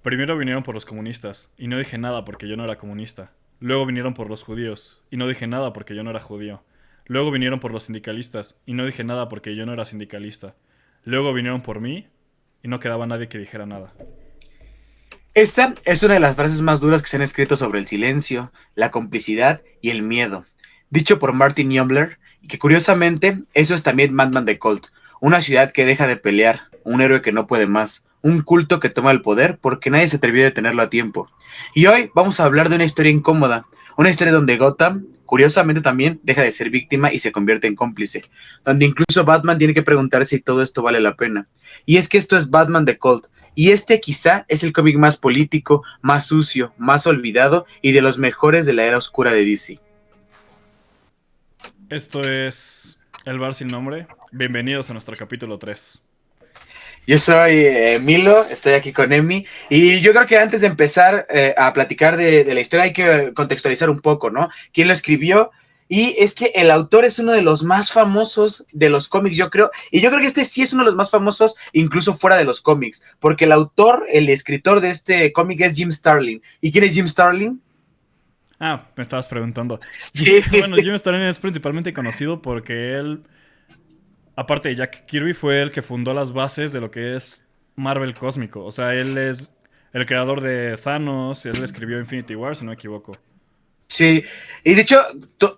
Primero vinieron por los comunistas, y no dije nada porque yo no era comunista. Luego vinieron por los judíos, y no dije nada porque yo no era judío. Luego vinieron por los sindicalistas, y no dije nada porque yo no era sindicalista. Luego vinieron por mí, y no quedaba nadie que dijera nada. Esta es una de las frases más duras que se han escrito sobre el silencio, la complicidad y el miedo. Dicho por Martin Niembler, y que curiosamente eso es también Batman de Colt, una ciudad que deja de pelear, un héroe que no puede más, un culto que toma el poder porque nadie se atrevió a detenerlo a tiempo. Y hoy vamos a hablar de una historia incómoda, una historia donde Gotham, curiosamente también, deja de ser víctima y se convierte en cómplice, donde incluso Batman tiene que preguntarse si todo esto vale la pena. Y es que esto es Batman de Colt, y este quizá es el cómic más político, más sucio, más olvidado y de los mejores de la era oscura de DC. Esto es El Bar Sin Nombre. Bienvenidos a nuestro capítulo 3. Yo soy Milo, estoy aquí con Emi y yo creo que antes de empezar a platicar de la historia hay que contextualizar un poco, ¿no? ¿Quién lo escribió? Y es que el autor es uno de los más famosos de los cómics, yo creo, y yo creo que este sí es uno de los más famosos incluso fuera de los cómics, porque el autor, el escritor de este cómic es Jim Starlin. ¿Y quién es Jim Starlin? Ah, me estabas preguntando. Sí, sí, Bueno, sí. Jim Starlin es principalmente conocido porque él, aparte de Jack Kirby, fue el que fundó las bases de lo que es Marvel cósmico. O sea, él es el creador de Thanos, él escribió Infinity War, si no me equivoco. Sí, y de hecho,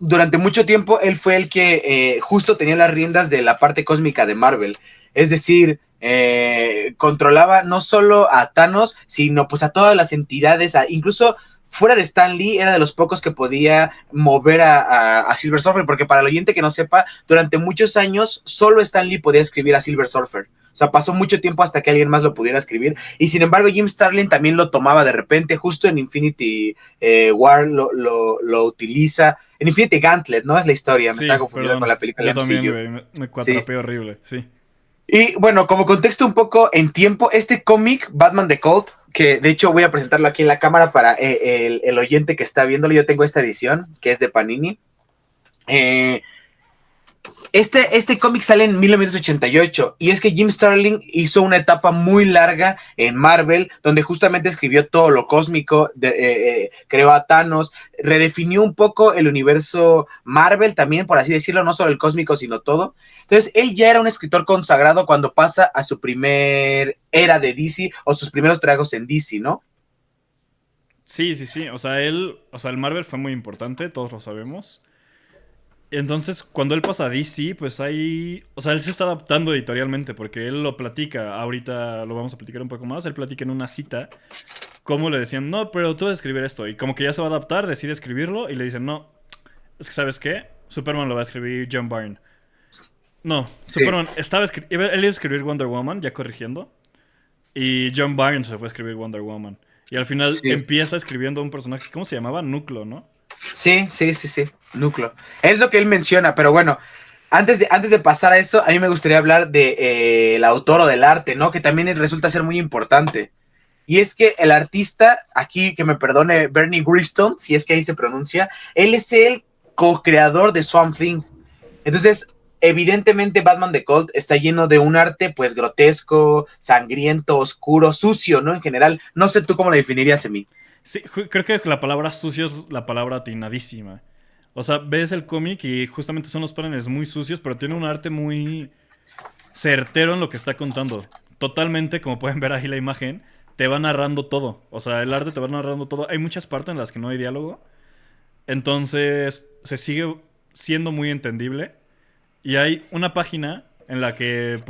durante mucho tiempo él fue el que justo tenía las riendas de la parte cósmica de Marvel. Es decir, controlaba no solo a Thanos, sino pues a todas las entidades, incluso fuera de Stan Lee, era de los pocos que podía mover a Silver Surfer, porque para el oyente que no sepa, durante muchos años solo Stan Lee podía escribir a Silver Surfer. O sea, pasó mucho tiempo hasta que alguien más lo pudiera escribir. Y sin embargo, Jim Starlin también lo tomaba de repente, justo en Infinity War lo utiliza. En Infinity Gauntlet, ¿no? Es la historia, me estaba Sí, confundiendo con perdón. la película Yo de también, MCU. güey. Me Sí. cuatrapeé horrible, sí. Y bueno, como contexto un poco en tiempo, este cómic, Batman the Cult, que de hecho voy a presentarlo aquí en la cámara para el oyente que está viéndolo, yo tengo esta edición, que es de Panini. Eh, este cómic sale en 1988 y es que Jim Starlin hizo una etapa muy larga en Marvel donde justamente escribió todo lo cósmico, creó a Thanos, redefinió un poco el universo Marvel también, por así decirlo, no solo el cósmico sino todo. Entonces él ya era un escritor consagrado cuando pasa a su primer era de DC o sus primeros trabajos en DC, ¿no? Sí, sí, sí. O sea, el Marvel fue muy importante, todos lo sabemos. Entonces, cuando él pasa a DC, pues ahí, o sea, él se está adaptando editorialmente porque él lo platica, ahorita lo vamos a platicar un poco más, él platica en una cita cómo le decían, no, pero tú vas a escribir esto, y como que ya se va a adaptar, decide escribirlo, y le dicen, no, es que ¿sabes qué? Superman lo va a escribir John Byrne. No, Sí. Superman él iba a escribir Wonder Woman, ya corrigiendo, y John Byrne se fue a escribir Wonder Woman. Y al final Sí. empieza escribiendo un personaje, ¿cómo se llamaba? Núcleo, ¿no? Sí, sí, sí, sí, núcleo. Es lo que él menciona, pero bueno, antes de pasar a eso, a mí me gustaría hablar de el autor o del arte, ¿no? Que también resulta ser muy importante. Y es que el artista, aquí que me perdone Bernie Wrightson, si es que ahí se pronuncia, él es el co-creador de Swamp Thing. Entonces, evidentemente Batman the Cult está lleno de un arte pues grotesco, sangriento, oscuro, sucio, ¿no? En general, no sé tú cómo lo definirías en mí. Sí, creo que la palabra sucio es la palabra atinadísima. O sea, ves el cómic y justamente son los paneles muy sucios, pero tiene un arte muy certero en lo que está contando. Totalmente, como pueden ver ahí la imagen, te va narrando todo. O sea, el arte te va narrando todo. Hay muchas partes en las que no hay diálogo. Entonces, se sigue siendo muy entendible. Y hay una página en la que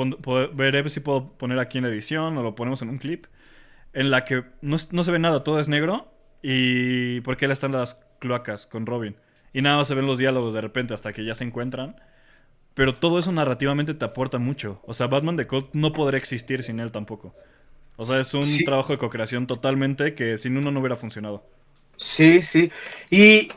veré si puedo poner aquí en la edición o lo ponemos en un clip en la que no se ve nada, todo es negro. Y porque él está en las cloacas con Robin. Y nada más se ven los diálogos de repente hasta que ya se encuentran. Pero todo eso narrativamente te aporta mucho. O sea, Batman de Colt no podría existir sin él tampoco. O sea, es un Sí, trabajo de co-creación totalmente que sin uno no hubiera funcionado. sí, sí. Y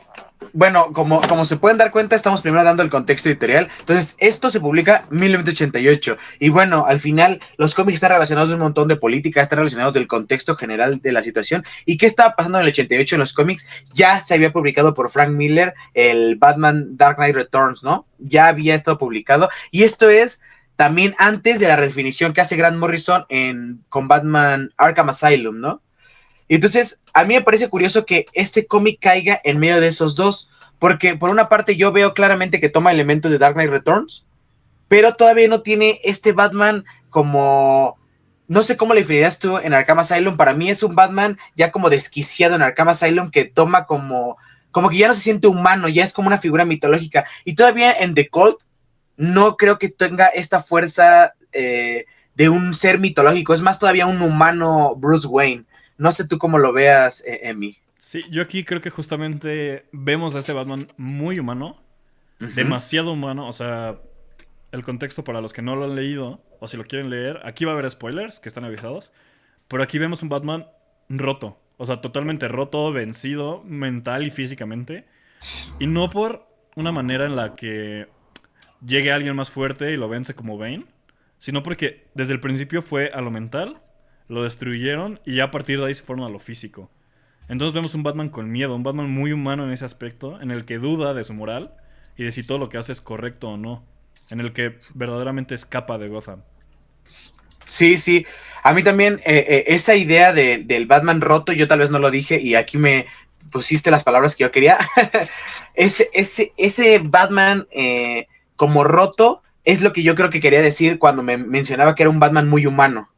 bueno, como se pueden dar cuenta, estamos primero dando el contexto editorial. Entonces, esto se publica en 1988. Y bueno, al final, los cómics están relacionados de un montón de política, están relacionados del contexto general de la situación. ¿Y qué estaba pasando en el 88 en los cómics? Ya se había publicado por Frank Miller el Batman Dark Knight Returns, ¿no? Ya había estado publicado. Y esto es también antes de la redefinición que hace Grant Morrison con Batman Arkham Asylum, ¿no? Y entonces, a mí me parece curioso que este cómic caiga en medio de esos dos, porque por una parte yo veo claramente que toma elementos de Dark Knight Returns, pero todavía no tiene este Batman como... No sé cómo le definirías tú en Arkham Asylum. Para mí es un Batman ya como desquiciado en Arkham Asylum, que toma como que ya no se siente humano, ya es como una figura mitológica. Y todavía en The Cult no creo que tenga esta fuerza de un ser mitológico. Es más todavía un humano Bruce Wayne. No sé tú cómo lo veas, Emi. Sí, yo aquí creo que justamente vemos a ese Batman muy humano, demasiado humano, o sea, el contexto para los que no lo han leído, o si lo quieren leer, aquí va a haber spoilers que están avisados, pero aquí vemos un Batman roto, o sea, totalmente roto, vencido, mental y físicamente, y no por una manera en la que llegue alguien más fuerte y lo vence como Bane, sino porque desde el principio fue a lo mental, lo destruyeron y ya a partir de ahí se fueron a lo físico. Entonces vemos un Batman con miedo, un Batman muy humano en ese aspecto, en el que duda de su moral y de si todo lo que hace es correcto o no, en el que verdaderamente escapa de Gotham. Sí, sí. A mí también esa idea del Batman roto, yo tal vez no lo dije y aquí me pusiste las palabras que yo quería. ese Batman como roto es lo que yo creo que quería decir cuando me mencionaba que era un Batman muy humano.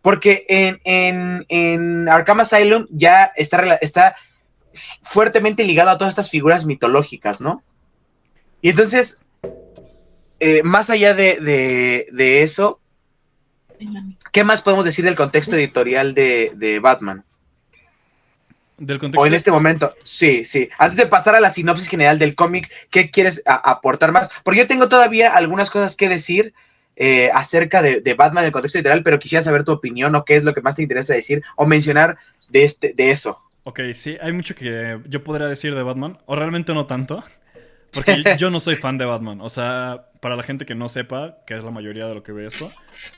Porque en Arkham Asylum ya está fuertemente ligado a todas estas figuras mitológicas, ¿no? Y entonces, más allá de eso, ¿qué más podemos decir del contexto editorial de Batman? Del contexto... O en este momento, sí. Antes de pasar a la sinopsis general del cómic, ¿qué quieres aportar más? Porque yo tengo todavía algunas cosas que decir acerca de Batman en el contexto editorial, pero quisiera saber tu opinión o qué es lo que más te interesa decir o mencionar de eso. Ok, sí, hay mucho que yo podría decir de Batman, o realmente no tanto, porque yo no soy fan de Batman. O sea, para la gente que no sepa, que es la mayoría de lo que ve esto,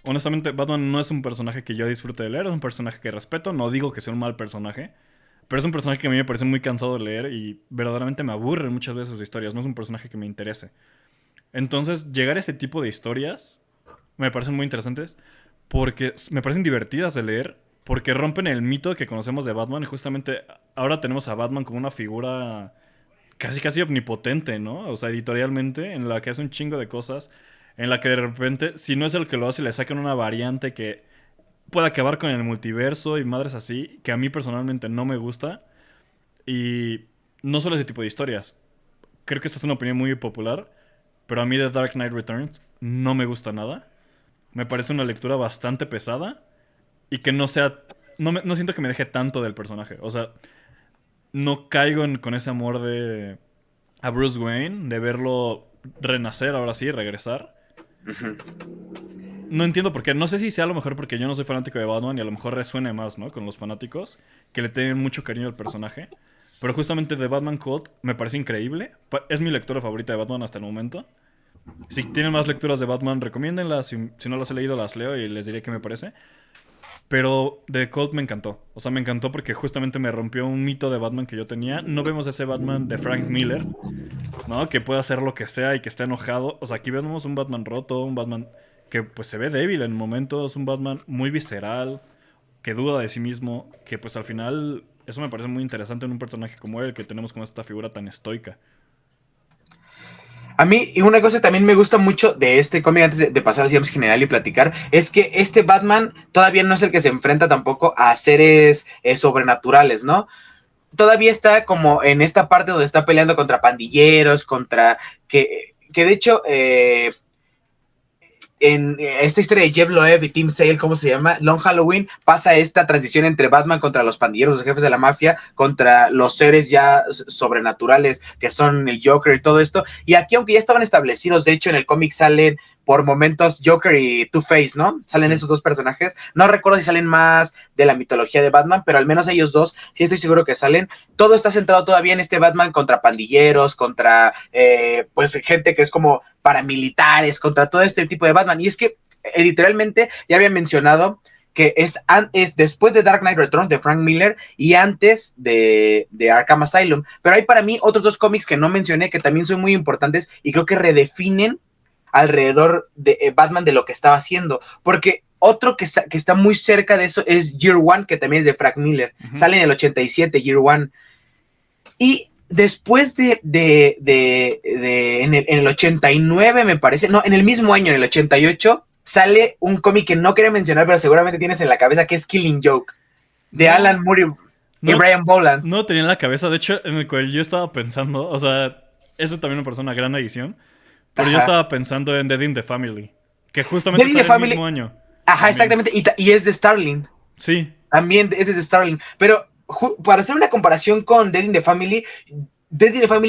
honestamente Batman no es un personaje que yo disfrute de leer, es un personaje que respeto, no digo que sea un mal personaje, pero es un personaje que a mí me parece muy cansado de leer y verdaderamente me aburren muchas veces sus historias, no es un personaje que me interese. Entonces, llegar a este tipo de historias me parecen muy interesantes porque me parecen divertidas de leer, porque rompen el mito que conocemos de Batman y justamente ahora tenemos a Batman como una figura casi omnipotente, ¿no? O sea, editorialmente, en la que hace un chingo de cosas, en la que de repente, si no es el que lo hace, le sacan una variante que puede acabar con el multiverso y madres así, que a mí personalmente no me gusta. Y no solo ese tipo de historias. Creo que esta es una opinión muy popular, pero a mí The Dark Knight Returns no me gusta nada. Me parece una lectura bastante pesada y que no sea... No siento que me deje tanto del personaje. O sea, no caigo con ese amor de a Bruce Wayne, de verlo renacer ahora sí, regresar. No entiendo por qué. No sé si sea a lo mejor porque yo no soy fanático de Batman y a lo mejor resuene más, ¿no? Con los fanáticos que le tienen mucho cariño al personaje. Pero justamente The Batman Cult me parece increíble. Es mi lectura favorita de Batman hasta el momento. Si tienen más lecturas de Batman, recomiéndenlas. Si no las he leído, las leo y les diré qué me parece. Pero The Cult me encantó. O sea, me encantó porque justamente me rompió un mito de Batman que yo tenía. No vemos ese Batman de Frank Miller, ¿no? Que puede hacer lo que sea y que esté enojado. O sea, aquí vemos un Batman roto, un Batman que pues se ve débil en momentos, un Batman muy visceral, que duda de sí mismo, que pues al final eso me parece muy interesante en un personaje como él, que tenemos como esta figura tan estoica. A mí, y una cosa también me gusta mucho de este cómic, antes de pasar al sinopsis general y platicar, es que este Batman todavía no es el que se enfrenta tampoco a seres sobrenaturales, ¿no? Todavía está como en esta parte donde está peleando contra pandilleros, contra... que de hecho... en esta historia de Jeb Loeb y Tim Sale, ¿cómo se llama? Long Halloween, pasa esta transición entre Batman contra los pandilleros, los jefes de la mafia, contra los seres ya sobrenaturales que son el Joker y todo esto. Y aquí, aunque ya estaban establecidos, de hecho en el cómic salen por momentos Joker y Two-Face, ¿no? Salen esos dos personajes. No recuerdo si salen más de la mitología de Batman, pero al menos ellos dos, sí estoy seguro que salen. Todo está centrado todavía en este Batman contra pandilleros, contra pues gente que es como paramilitares, contra todo este tipo de Batman. Y es que literalmente ya había mencionado que es después de Dark Knight Returns de Frank Miller y antes de Arkham Asylum. Pero hay para mí otros dos cómics que no mencioné que también son muy importantes y creo que redefinen alrededor de Batman de lo que estaba haciendo. Porque otro que está muy cerca de eso es Year One, que también es de Frank Miller. Sale en el 87, Year One. Y después en el 89, me parece, no, en el mismo año, en el 88, sale un cómic que no quería mencionar, pero seguramente tienes en la cabeza, que es Killing Joke, de Alan Moore y Brian Boland. No tenía en la cabeza, de hecho, en el cual yo estaba pensando, o sea, eso también me parece una gran edición, pero yo estaba pensando en Dead in the Family, que justamente sale el mismo año. Ajá, también. Exactamente, y es de Starling. Sí. También ese es de Starling, pero para hacer una comparación con Dead in the Family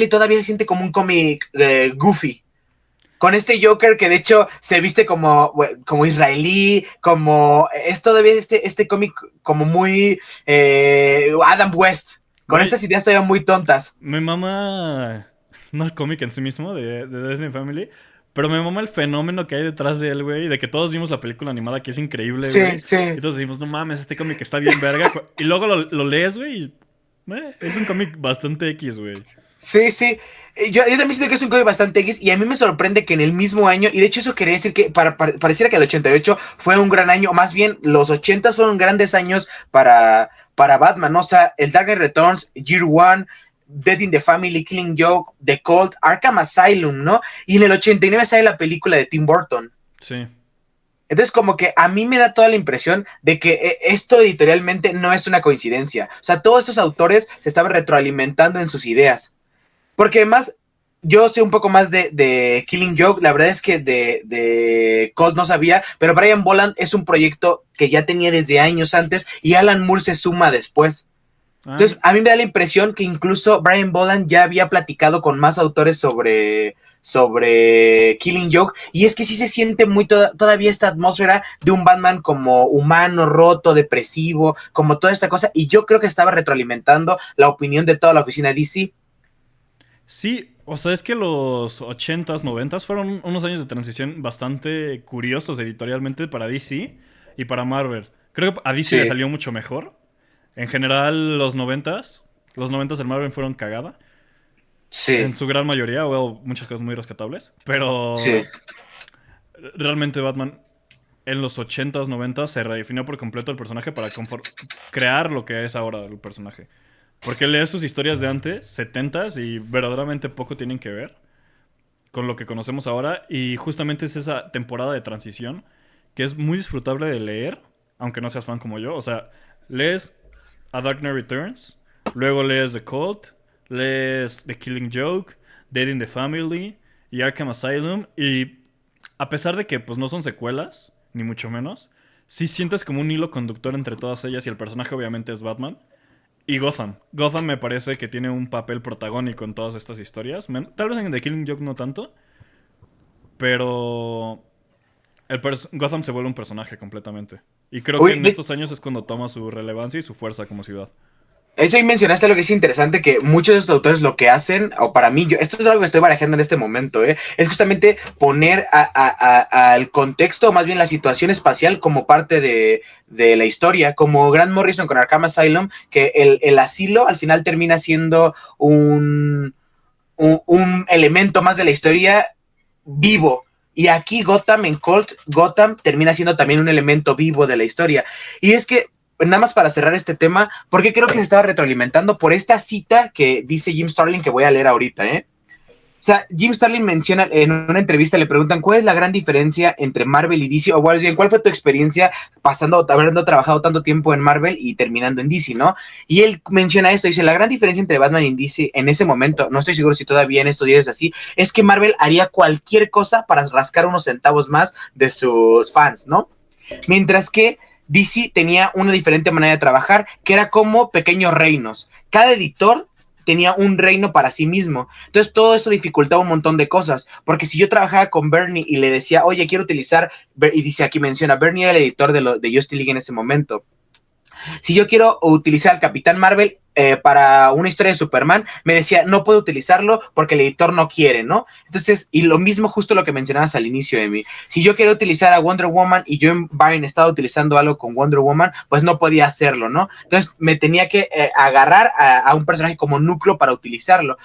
todavía se siente como un cómic goofy. Con este Joker que de hecho se viste como israelí, es todavía este cómic como muy Adam West, con estas ideas todavía muy tontas. Me mama, no el cómic en sí mismo de Disney Family, pero me mama el fenómeno que hay detrás de él, güey, de que todos vimos la película animada que es increíble, güey. Sí. Y todos decimos, no mames, este cómic está bien verga. Y luego lo lees, güey, y es un cómic bastante X, güey. Sí. Yo también siento que es un cómic bastante X, y a mí me sorprende que en el mismo año, y de hecho eso quería decir que pareciera que el 88 fue un gran año, o más bien los 80 fueron grandes años para Batman, ¿no? O sea, el Dark Knight Returns, Year One, Dead in the Family, Killing Joke, The Cult, Arkham Asylum, ¿no? Y en el 89 sale la película de Tim Burton. Sí. Entonces, como que a mí me da toda la impresión de que esto editorialmente no es una coincidencia. O sea, todos estos autores se estaban retroalimentando en sus ideas. Porque además, yo sé un poco más de Killing Joke. La verdad es que de Cold no sabía, pero Brian Boland es un proyecto que ya tenía desde años antes y Alan Moore se suma después. Entonces, a mí me da la impresión que incluso Brian Boland ya había platicado con más autores sobre Killing Joke, y es que sí se siente muy todavía esta atmósfera de un Batman como humano, roto, depresivo, como toda esta cosa, y yo creo que estaba retroalimentando la opinión de toda la oficina DC. Sí, o sea, es que los 80s, 90s fueron unos años de transición bastante curiosos editorialmente para DC y para Marvel. Creo que a DC le salió mucho mejor. En general, los 90s en Marvel fueron cagada. Sí. En su gran mayoría, hubo muchas cosas muy rescatables. Pero realmente Batman en los 80s, 90s se redefinió por completo el personaje para crear lo que es ahora el personaje. Porque lees sus historias de antes, 70s, y verdaderamente poco tienen que ver con lo que conocemos ahora. Y justamente es esa temporada de transición que es muy disfrutable de leer, aunque no seas fan como yo. O sea, lees A Dark Knight Returns, luego lees The Cult, lees The Killing Joke, Dead in the Family y Arkham Asylum, y a pesar de que pues no son secuelas, ni mucho menos, sí sientes como un hilo conductor entre todas ellas, y el personaje obviamente es Batman. Y Gotham. Gotham me parece que tiene un papel protagónico en todas estas historias. Tal vez en The Killing Joke no tanto, pero Gotham se vuelve un personaje completamente. Y creo que en estos años es cuando toma su relevancia y su fuerza como ciudad. Eso ahí mencionaste lo que es interesante, que muchos de estos autores lo que hacen, o para mí, esto es algo que estoy barajando en este momento, es justamente poner al contexto, o más bien la situación espacial, como parte de la historia, como Grant Morrison con Arkham Asylum, que el asilo al final termina siendo un elemento más de la historia vivo. Y aquí Gotham, en Colt, Gotham termina siendo también un elemento vivo de la historia. Y es que, nada más para cerrar este tema, porque creo que se estaba retroalimentando por esta cita que dice Jim Starlin, que voy a leer ahorita, O sea, Jim Starlin menciona en una entrevista, le preguntan cuál es la gran diferencia entre Marvel y DC, o cuál fue tu experiencia habiendo trabajado tanto tiempo en Marvel y terminando en DC, ¿no? Y él menciona esto, dice, la gran diferencia entre Batman y DC en ese momento, no estoy seguro si todavía en estos días es así, es que Marvel haría cualquier cosa para rascar unos centavos más de sus fans, ¿no? Mientras que DC tenía una diferente manera de trabajar, que era como pequeños reinos. Cada editor tenía un reino para sí mismo. Entonces todo eso dificultaba un montón de cosas, porque si yo trabajaba con Bernie y le decía, oye, quiero utilizar, y dice aquí menciona, Bernie era el editor de Justice League en ese momento. Si yo quiero utilizar al Capitán Marvel para una historia de Superman, me decía, no puedo utilizarlo porque el editor no quiere, ¿no? Entonces, y lo mismo justo lo que mencionabas al inicio, Emi. Si yo quiero utilizar a Wonder Woman y yo en Byron estaba utilizando algo con Wonder Woman, pues no podía hacerlo, ¿no? Entonces, me tenía que agarrar a un personaje como núcleo para utilizarlo.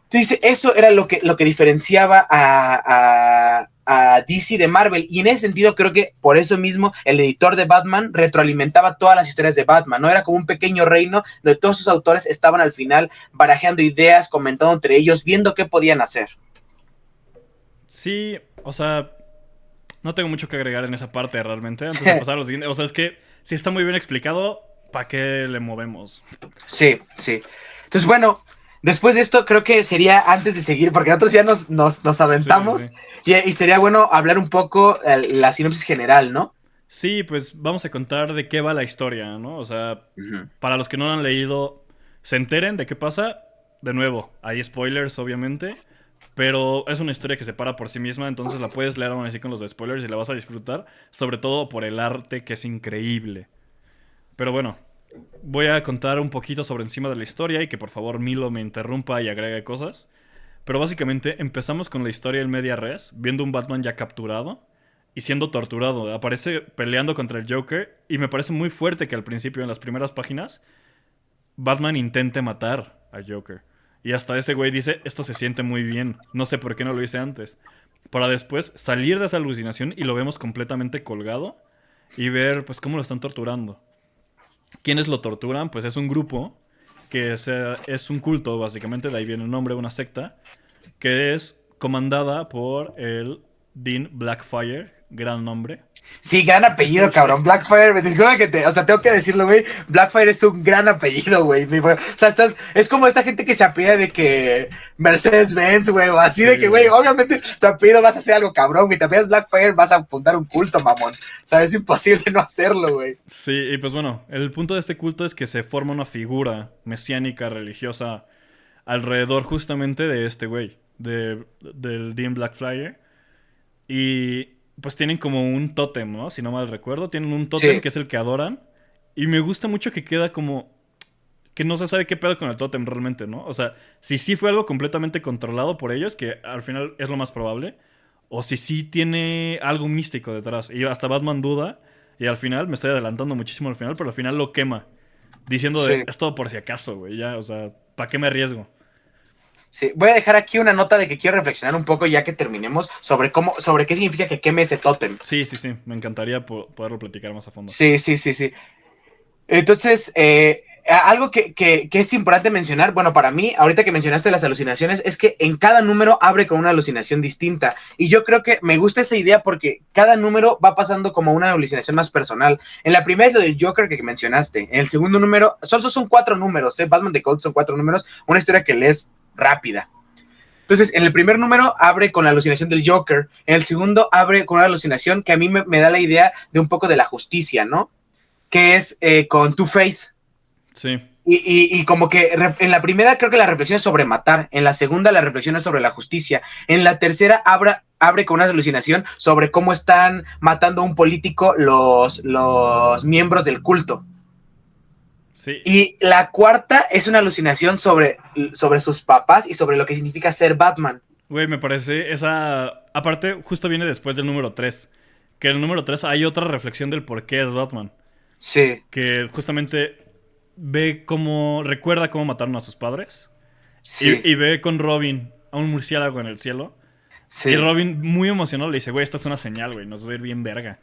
Entonces, eso era lo que diferenciaba a DC de Marvel, y en ese sentido creo que por eso mismo el editor de Batman retroalimentaba todas las historias de Batman, ¿no? Era como un pequeño reino donde todos sus autores estaban al final barajeando ideas, comentando entre ellos, viendo qué podían hacer. Sí, o sea, no tengo mucho que agregar en esa parte realmente. Antes de pasar a lo siguiente, o sea, es que si está muy bien explicado, ¿para qué le movemos? Sí, sí. Entonces, bueno, después de esto creo que sería antes de seguir, porque nosotros ya nos aventamos, Sí, sí. y sería bueno hablar un poco la sinopsis general, ¿no? Sí, pues vamos a contar de qué va la historia, ¿no? O sea, Ujú. para los que no lo han leído, se enteren de qué pasa. De nuevo, hay spoilers, obviamente. Pero es una historia que se para por sí misma, entonces la puedes leer aún así con los spoilers y la vas a disfrutar. Sobre todo por el arte, que es increíble. Pero bueno, voy a contar un poquito sobre encima de la historia y que por favor Milo me interrumpa y agregue cosas. Pero básicamente empezamos con la historia en media res, viendo un Batman ya capturado y siendo torturado. Aparece peleando contra el Joker y me parece muy fuerte que al principio, en las primeras páginas, Batman intente matar a Joker. Y hasta ese güey dice, esto se siente muy bien, no sé por qué no lo hice antes. Para después salir de esa alucinación y lo vemos completamente colgado y ver pues cómo lo están torturando. ¿Quiénes lo torturan? Pues es un grupo que es un culto, básicamente, de ahí viene el nombre, una secta, que es comandada por el Dean Blackfire, gran nombre. Sí, gran apellido, Sí. cabrón. Blackfire, disculpa que o sea, tengo que decirlo, güey. Blackfire es un gran apellido, güey. O sea, es como esta gente que se apellida de que Mercedes-Benz, güey, o así Sí, de que, güey, obviamente tu apellido vas a hacer algo cabrón, güey. Te apellidas Blackfire, vas a fundar un culto, mamón. O sea, es imposible no hacerlo, güey. Sí, y pues bueno, el punto de este culto es que se forma una figura mesiánica religiosa alrededor justamente de este güey, del Dean Blackfire. Y pues tienen como un tótem, ¿no? Si no mal recuerdo, tienen un tótem Sí, que es el que adoran. Y me gusta mucho que queda como que no se sabe qué pedo con el tótem realmente, ¿no? O sea, si sí fue algo completamente controlado por ellos, que al final es lo más probable, o si sí tiene algo místico detrás. Y hasta Batman duda, y al final, me estoy adelantando muchísimo al final, pero al final lo quema, diciendo de, sí. es todo por si acaso, güey, ya, o sea, ¿para qué me arriesgo? Sí, voy a dejar aquí una nota de que quiero reflexionar un poco ya que terminemos sobre qué significa que queme ese tótem. Sí, sí, sí, me encantaría poderlo platicar más a fondo. Sí, sí, sí, sí. Entonces, algo que es importante mencionar, bueno, para mí, ahorita que mencionaste las alucinaciones, es que en cada número abre con una alucinación distinta. Y yo creo que me gusta esa idea porque cada número va pasando como una alucinación más personal. En la primera es lo del Joker que mencionaste. En el segundo número, solo son 4 números, ¿eh? Batman de Cold son 4 números, una historia que lees rápida. Entonces, en el primer número abre con la alucinación del Joker. En el segundo abre con una alucinación que a mí me da la idea de un poco de la justicia, ¿no? Que es con Two-Face. Sí, Y como que en la primera creo que la reflexión es sobre matar, en la segunda la reflexión es sobre la justicia, en la tercera abre con una alucinación sobre cómo están matando a un político los miembros del culto. sí. Y la cuarta es una alucinación sobre sus papás y sobre lo que significa ser Batman. Güey, me parece esa... Aparte, justo viene después del número 3. Que en el número 3 hay otra reflexión del por qué es Batman. Sí, Que justamente ve cómo... Recuerda cómo mataron a sus padres. sí, Y ve con Robin a un murciélago en el cielo. Y sí, Robin, muy emocionado, le dice, güey, esto es una señal, güey, nos va a ir bien verga.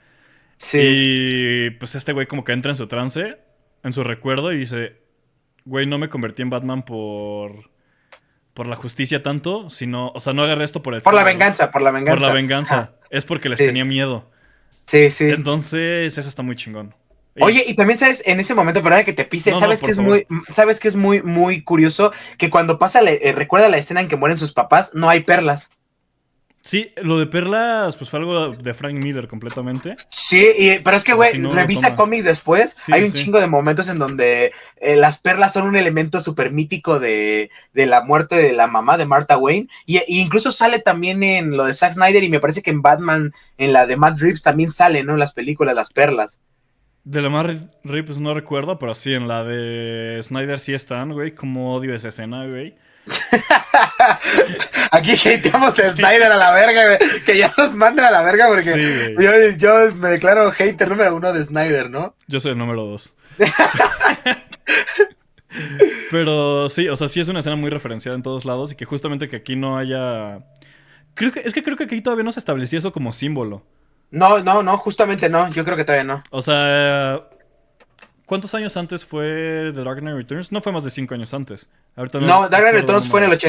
sí. Y pues este güey como que entra en su trance, en su recuerdo, y dice, güey, no me convertí en Batman por la justicia tanto, sino, o sea, no agarré esto por el Por la cielo, ¿no? venganza, por la Por la venganza. Ajá, venganza. Es porque les sí, tenía miedo. sí, sí. Entonces, eso está muy chingón. Y, Oye, y también sabes, en ese momento, perdón que te pise, no, no, por favor. sabes que es muy, muy curioso que cuando pasa, recuerda la escena en que mueren sus papás, no hay perlas. Sí, lo de Perlas, pues fue algo de Frank Miller completamente. Sí, pero es que, Pero güey, aquí no lo revisa toma. cómics después, Sí, hay sí, un sí. chingo de momentos en donde las perlas son un elemento súper mítico de la muerte de la mamá de Martha Wayne, y incluso sale también en lo de Zack Snyder, y me parece que en Batman, en la de Matt Reeves, también sale, ¿no? En las películas, las perlas. De la más Rips no recuerdo, pero sí, en la de Snyder sí están, güey. Como odio esa escena, güey. Aquí hateamos a Sí, Snyder a la verga, güey. Que ya nos manden a la verga porque sí, güey. yo me declaro hater número 1 de Snyder, ¿no? Yo soy el número 2. Pero sí, o sea, sí es una escena muy referenciada en todos lados y que justamente que aquí no haya Creo que aquí todavía no se establecía eso como símbolo. No, no, no, justamente no. Yo creo que todavía no. O sea, ¿cuántos años antes fue The Dark Knight Returns? No fue más de 5 años antes. Ahorita no No, Dark Knight recuerdo el Returns fue en número.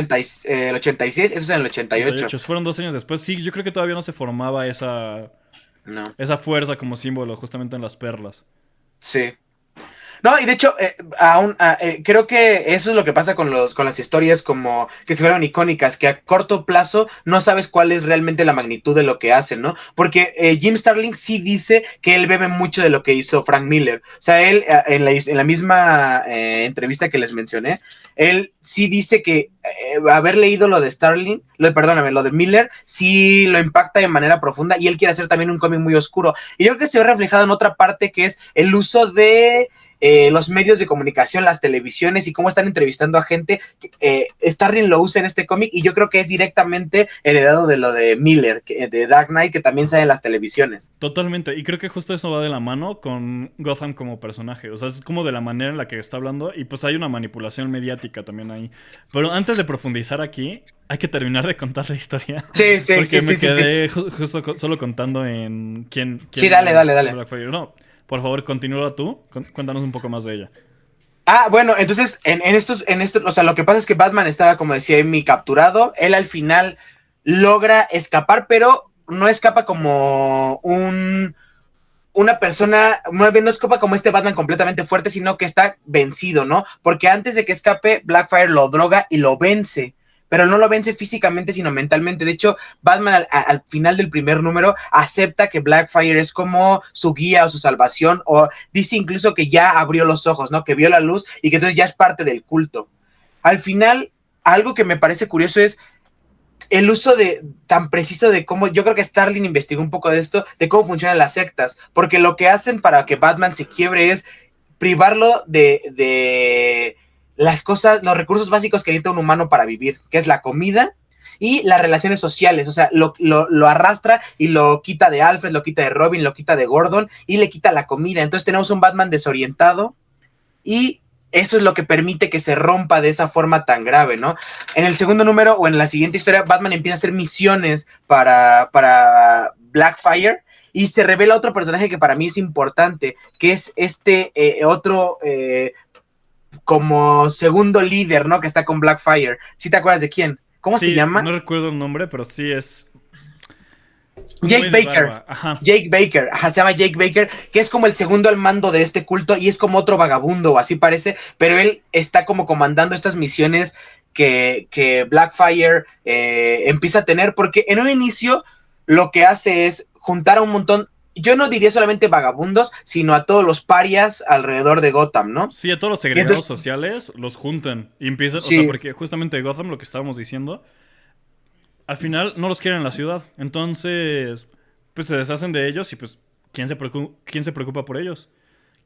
el 86, eso es en el 88. 88. Fueron 2 años después. Sí, yo creo que todavía no se formaba No, esa fuerza como símbolo justamente en las perlas. sí. No, y de hecho, creo que eso es lo que pasa con las historias como que se vuelven icónicas, que a corto plazo no sabes cuál es realmente la magnitud de lo que hacen, ¿no? Porque Jim Starlin sí dice que él bebe mucho de lo que hizo Frank Miller. O sea, él en la misma entrevista que les mencioné, él sí dice que haber leído lo de Starlin, perdóname, lo de Miller, sí lo impacta de manera profunda y él quiere hacer también un cómic muy oscuro. Y yo creo que se ve reflejado en otra parte que es el uso de los medios de comunicación, las televisiones y cómo están entrevistando a gente. Starlin lo usa en este cómic y yo creo que es directamente heredado de lo de Miller, de Dark Knight, que también sale en las televisiones. Totalmente. Y creo que justo eso va de la mano con Gotham como personaje. O sea, es como de la manera en la que está hablando. Y pues hay una manipulación mediática también ahí. Pero antes de profundizar aquí, hay que terminar de contar la historia. Sí, sí, Porque sí, me sí, sí, sí. quedé solo contando en Sí, quién dale, dale, es dale. Blackfire. No, por favor, continúa tú. Cuéntanos un poco más de ella. Ah, bueno, entonces en estos, o sea, lo que pasa es que Batman estaba, como decía Amy, capturado. Él al final logra escapar, pero no escapa como una persona, más bien no escapa como este Batman completamente fuerte, sino que está vencido, ¿no? Porque antes de que escape, Blackfire lo droga y lo vence. Pero no lo vence físicamente, sino mentalmente. De hecho, Batman al final del primer número acepta que Blackfire es como su guía o su salvación, o dice incluso que ya abrió los ojos, ¿no? Que vio la luz y que entonces ya es parte del culto. Al final, algo que me parece curioso es el uso de tan preciso de cómo, yo creo que Starlin investigó un poco de esto, de cómo funcionan las sectas, porque lo que hacen para que Batman se quiebre es privarlo de las cosas, los recursos básicos que necesita un humano para vivir, que es la comida y las relaciones sociales. O sea, lo arrastra y lo quita de Alfred, lo quita de Robin, lo quita de Gordon y le quita la comida. Entonces tenemos un Batman desorientado y eso es lo que permite que se rompa de esa forma tan grave, ¿no? En el segundo número o en la siguiente historia, Batman empieza a hacer misiones para Blackfire y se revela otro personaje que para mí es importante, que es este otro como segundo líder, ¿no? Que está con Blackfire. ¿Sí te acuerdas de quién? ¿Cómo se Sí, llama? no recuerdo el nombre, pero sí es un Jake güey de Baker. barba. Ajá. Jake Baker, ajá, se llama Jake Baker, que es como el segundo al mando de este culto y es como otro vagabundo, así parece, pero él está como comandando estas misiones que Blackfire empieza a tener, porque en un inicio lo que hace es juntar a un montón, yo no diría solamente vagabundos, sino a todos los parias alrededor de Gotham, ¿no? Sí, a todos los Y segregados entonces, sociales los juntan. Y empiezan, o sea, sí, porque justamente Gotham, lo que estábamos diciendo, al final no los quieren en la ciudad. Entonces, pues se deshacen de ellos y pues, quién se preocupa por ellos?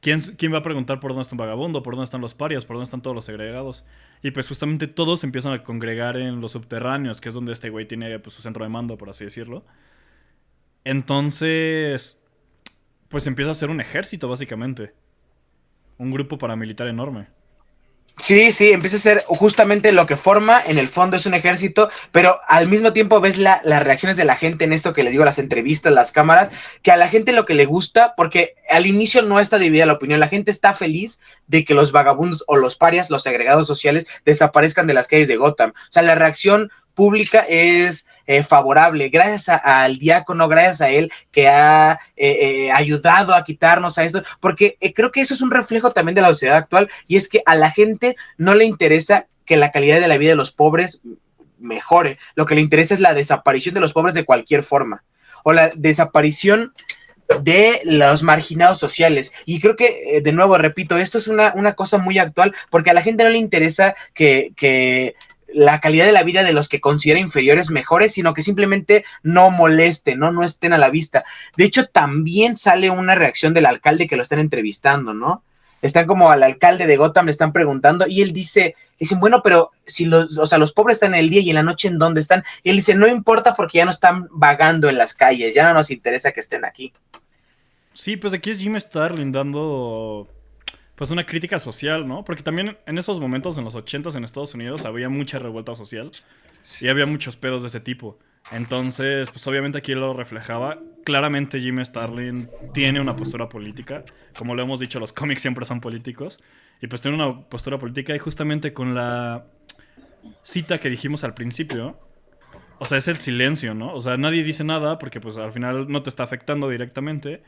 ¿Quién va a preguntar por dónde está un vagabundo, por dónde están los parias, por dónde están todos los segregados? Y pues justamente todos se empiezan a congregar en los subterráneos, que es donde este güey tiene pues, su centro de mando, por así decirlo. Entonces, pues empieza a ser un ejército, básicamente. Un grupo paramilitar enorme. sí, sí, empieza a ser justamente lo que forma, en el fondo es un ejército, pero al mismo tiempo ves las reacciones de la gente en esto que les digo, las entrevistas, las cámaras, que a la gente lo que le gusta, porque al inicio no está dividida la opinión, la gente está feliz de que los vagabundos o los parias, los segregados sociales, desaparezcan de las calles de Gotham. O sea, la reacción pública es favorable, gracias al diácono, gracias a él que ha ayudado a quitarnos a esto, porque creo que eso es un reflejo también de la sociedad actual y es que a la gente no le interesa que la calidad de la vida de los pobres mejore, lo que le interesa es la desaparición de los pobres de cualquier forma o la desaparición de los marginados sociales. Y creo que, de nuevo, repito, esto es una cosa muy actual porque a la gente no le interesa que la calidad de la vida de los que considera inferiores mejores, sino que simplemente no molesten, ¿no? No estén a la vista. De hecho, también sale una reacción del alcalde que lo están entrevistando, ¿no? Están como al alcalde de Gotham, le están preguntando y él dicen, bueno, pero si o sea, los pobres están en el día y en la noche, ¿en dónde están? Y él dice, no importa porque ya no están vagando en las calles, ya no nos interesa que estén aquí. Sí, pues aquí es Jim Starlin dando pues una crítica social, ¿no? Porque también en esos momentos, en los 80s en Estados Unidos, había mucha revuelta social y había muchos pedos de ese tipo. Entonces, pues obviamente aquí lo reflejaba. Claramente Jim Starlin tiene una postura política. Como lo hemos dicho, los cómics siempre son políticos. Y pues tiene una postura política y justamente con la cita que dijimos al principio, o sea, es el silencio, ¿no? O sea, nadie dice nada porque pues al final no te está afectando directamente.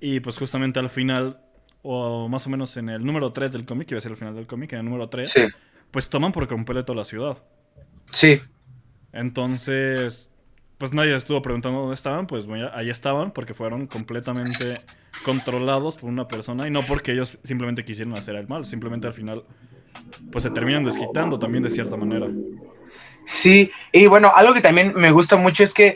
Y pues justamente al final, o más o menos en el número 3 del cómic, que iba a ser el final del cómic, en el número 3 Sí, pues toman por completo la ciudad. sí. Entonces, pues nadie estuvo preguntando dónde estaban, pues bueno, ahí estaban porque fueron completamente controlados por una persona y no porque ellos simplemente quisieron hacer el mal, simplemente al final pues se terminan desquitando también de cierta manera. Sí, y bueno, algo que también me gusta mucho es que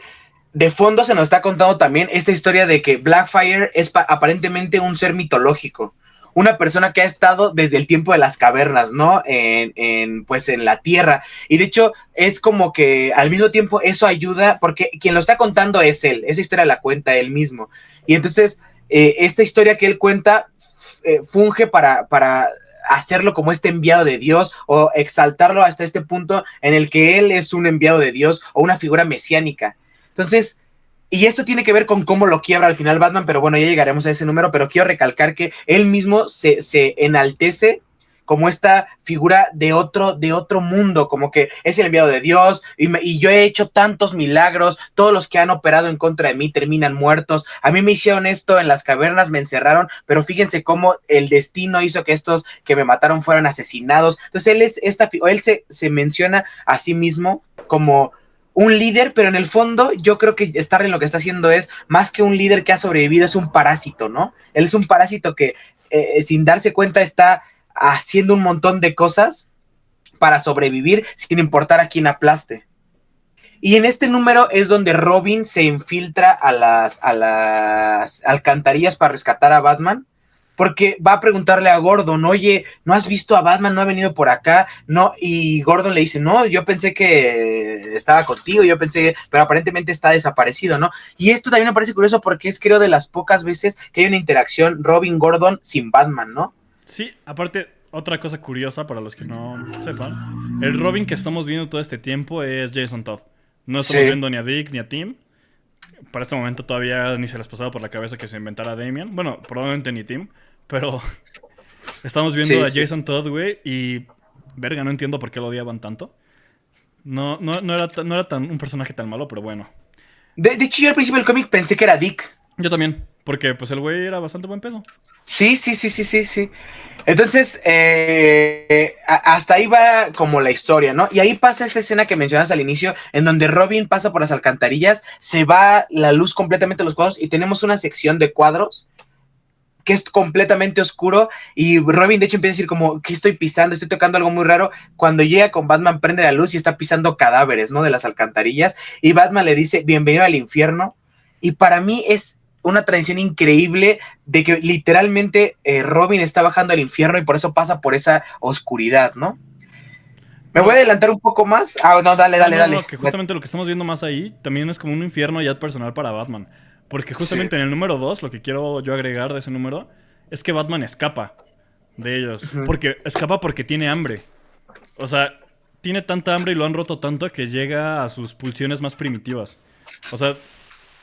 de fondo se nos está contando también esta historia de que Blackfire es aparentemente un ser mitológico, una persona que ha estado desde el tiempo de las cavernas, ¿no? Pues en la Tierra. Y de hecho es como que al mismo tiempo eso ayuda, porque quien lo está contando es él, esa historia la cuenta él mismo. Y entonces esta historia que él cuenta funge para hacerlo como este enviado de Dios o exaltarlo hasta este punto en el que él es un enviado de Dios o una figura mesiánica. Entonces, y esto tiene que ver con cómo lo quiebra al final Batman, pero bueno, ya llegaremos a ese número, pero quiero recalcar que él mismo se enaltece como esta figura de otro mundo, como que es el enviado de Dios, y yo he hecho tantos milagros, todos los que han operado en contra de mí terminan muertos, a mí me hicieron esto en las cavernas, me encerraron, pero fíjense cómo el destino hizo que estos que me mataron fueran asesinados. Entonces él se menciona a sí mismo como un líder, pero en el fondo yo creo que Starling lo que está haciendo es, más que un líder que ha sobrevivido, es un parásito, ¿no? Él es un parásito que sin darse cuenta está haciendo un montón de cosas para sobrevivir sin importar a quién aplaste. Y en este número es donde Robin se infiltra a las alcantarillas para rescatar a Batman, porque va a preguntarle a Gordon, oye, ¿no has visto a Batman? ¿No ha venido por acá? No, y Gordon le dice, no, yo pensé que estaba contigo, pero aparentemente está desaparecido, ¿no? Y esto también me parece curioso porque es, creo, de las pocas veces que hay una interacción Robin-Gordon sin Batman, ¿no? Sí, aparte, otra cosa curiosa para los que no sepan, el Robin que estamos viendo todo este tiempo es Jason Todd. No estamos Sí. viendo ni a Dick ni a Tim. Para este momento todavía ni se les pasaba por la cabeza que se inventara Damian. Bueno, probablemente ni Tim, pero estamos viendo Sí, a sí. Jason Todd, güey, y verga, no entiendo por qué lo odiaban tanto. No era tan un personaje tan malo, pero bueno. De hecho, yo al principio del cómic pensé que era Dick. Yo también, porque pues el güey era bastante buen peso. Sí, sí, sí, sí, sí, sí. Entonces, hasta ahí va como la historia, ¿no? Y ahí pasa esta escena que mencionas al inicio, en donde Robin pasa por las alcantarillas, se va la luz completamente a los cuadros y tenemos una sección de cuadros que es completamente oscuro y Robin de hecho empieza a decir como, ¿qué estoy pisando? Estoy tocando algo muy raro. Cuando llega con Batman prende la luz y está pisando cadáveres, ¿no? De las alcantarillas y Batman le dice, bienvenido al infierno. Y para mí es una tradición increíble de que literalmente Robin está bajando al infierno y por eso pasa por esa oscuridad, ¿no? ¿Me voy a Pero, adelantar un poco más? Ah, no, dale, no, dale, no, no, dale. que justamente lo que estamos viendo más ahí también es como un infierno ya personal para Batman. Porque Sí. justamente en el número 2 lo que quiero yo agregar de ese número es que Batman escapa de ellos. Uh-huh. Porque escapa porque tiene hambre. O sea, tiene tanta hambre y lo han roto tanto que llega a sus pulsiones más primitivas. O sea,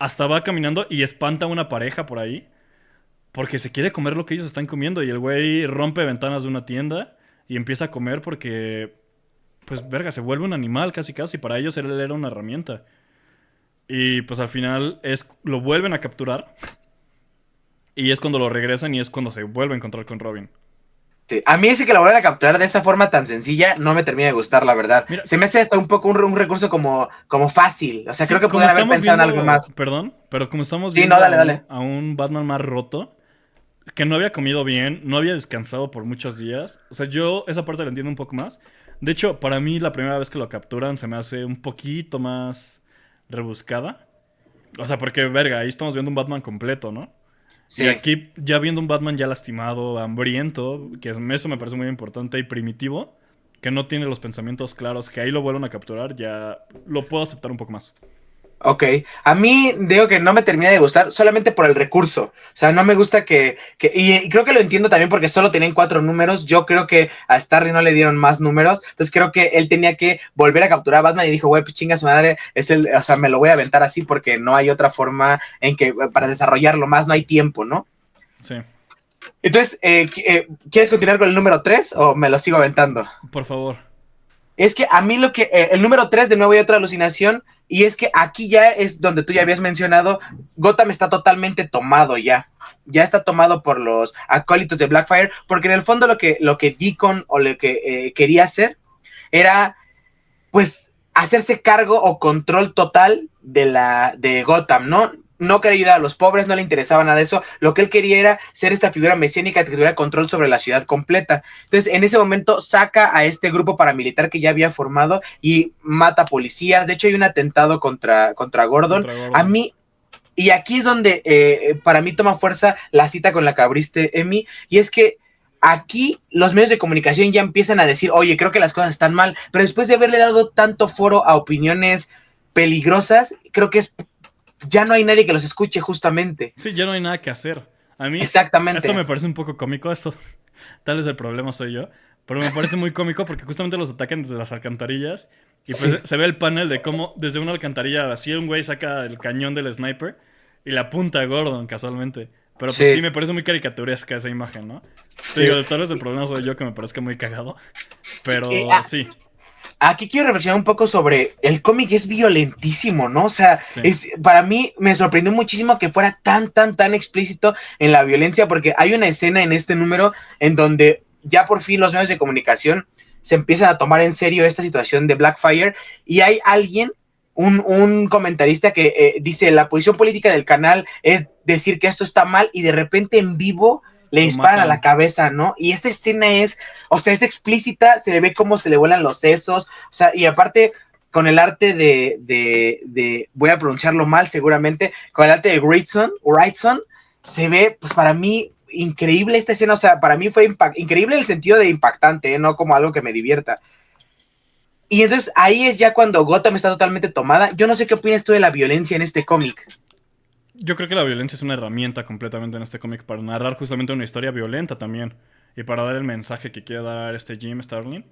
hasta va caminando y espanta a una pareja por ahí porque se quiere comer lo que ellos están comiendo y el güey rompe ventanas de una tienda y empieza a comer porque, pues, verga, se vuelve un animal casi casi. Para ellos él era una herramienta. Y pues al final lo vuelven a capturar y es cuando lo regresan y es cuando se vuelve a encontrar con Robin. Sí. A mí ese que la vuelvan a capturar de esa forma tan sencilla no me termina de gustar, la verdad. Mira, Se me hace hasta un poco un recurso como fácil. O sea, creo sí, que como pudieran haber estamos pensado en algo viendo, más. perdón, pero como estamos Sí, no, viendo dale, dale. a un Batman más roto, que no había comido bien, no había descansado por muchos días. O sea, yo esa parte la entiendo un poco más. De hecho, para mí la primera vez que lo capturan se me hace un poquito más rebuscada. O sea, porque, verga, ahí estamos viendo un Batman completo, ¿no? Y Sí. aquí ya viendo un Batman ya lastimado, hambriento, que eso me parece muy importante y primitivo, que no tiene los pensamientos claros, que ahí lo vuelven a capturar, ya lo puedo aceptar un poco más. Ok, a mí digo que no me termina de gustar solamente por el recurso, o sea, no me gusta y creo que lo entiendo también porque solo tenían 4 números, yo creo que a Starry no le dieron más números, entonces creo que él tenía que volver a capturar a Batman y dijo, güey, pues chinga su madre, o sea, me lo voy a aventar así porque no hay otra forma en que para desarrollarlo más, no hay tiempo, ¿no? Sí. Entonces, ¿quieres continuar con el número 3 o me lo sigo aventando? Por favor. Es que a mí el número 3 de nuevo hay otra alucinación, y es que aquí ya es donde tú ya habías mencionado, Gotham está totalmente tomado ya está tomado por los acólitos de Blackfire, porque en el fondo lo que Deacon o lo que quería hacer era, pues, hacerse cargo o control total de Gotham, ¿no? No quería ayudar a los pobres, no le interesaba nada de eso. Lo que él quería era ser esta figura mesiánica que tuviera control sobre la ciudad completa. Entonces, en ese momento saca a este grupo paramilitar que ya había formado y mata policías. De hecho, hay un atentado contra Gordon. A mí, y aquí es donde para mí toma fuerza la cita con la que abriste, Emi, y es que aquí los medios de comunicación ya empiezan a decir, oye, creo que las cosas están mal, pero después de haberle dado tanto foro a opiniones peligrosas, creo que ya no hay nadie que los escuche justamente. Sí, ya no hay nada que hacer. A mí, exactamente, esto me parece un poco cómico, tal vez el problema soy yo, pero me parece muy cómico porque justamente los atacan desde las alcantarillas y pues sí. se ve el panel de cómo desde una alcantarilla así un güey saca el cañón del sniper y la apunta a Gordon casualmente. Pero pues sí, me parece muy caricaturesca esa imagen, ¿no? Sí. Digo, tal vez el problema soy yo que me parezca muy cagado, pero sí. Aquí quiero reflexionar un poco sobre el cómic, es violentísimo, ¿no? O sea, sí. Para mí me sorprendió muchísimo que fuera tan explícito en la violencia, porque hay una escena en este número en donde ya por fin los medios de comunicación se empiezan a tomar en serio esta situación de Blackfire, y hay alguien, un comentarista que dice, la posición política del canal es decir que esto está mal, y de repente en vivo le disparan a la cabeza, ¿no? Y esa escena es explícita, se le ve cómo se le vuelan los sesos, o sea, y aparte con el arte de voy a pronunciarlo mal seguramente, con el arte de Wrightson, se ve, pues para mí, increíble esta escena, o sea, para mí fue increíble en el sentido de impactante, no como algo que me divierta. Y entonces ahí es ya cuando Gotham está totalmente tomada. Yo no sé qué opinas tú de la violencia en este cómic. Yo creo que la violencia es una herramienta completamente en este cómic para narrar justamente una historia violenta también. Y para dar el mensaje que quiere dar este Jim Starlin.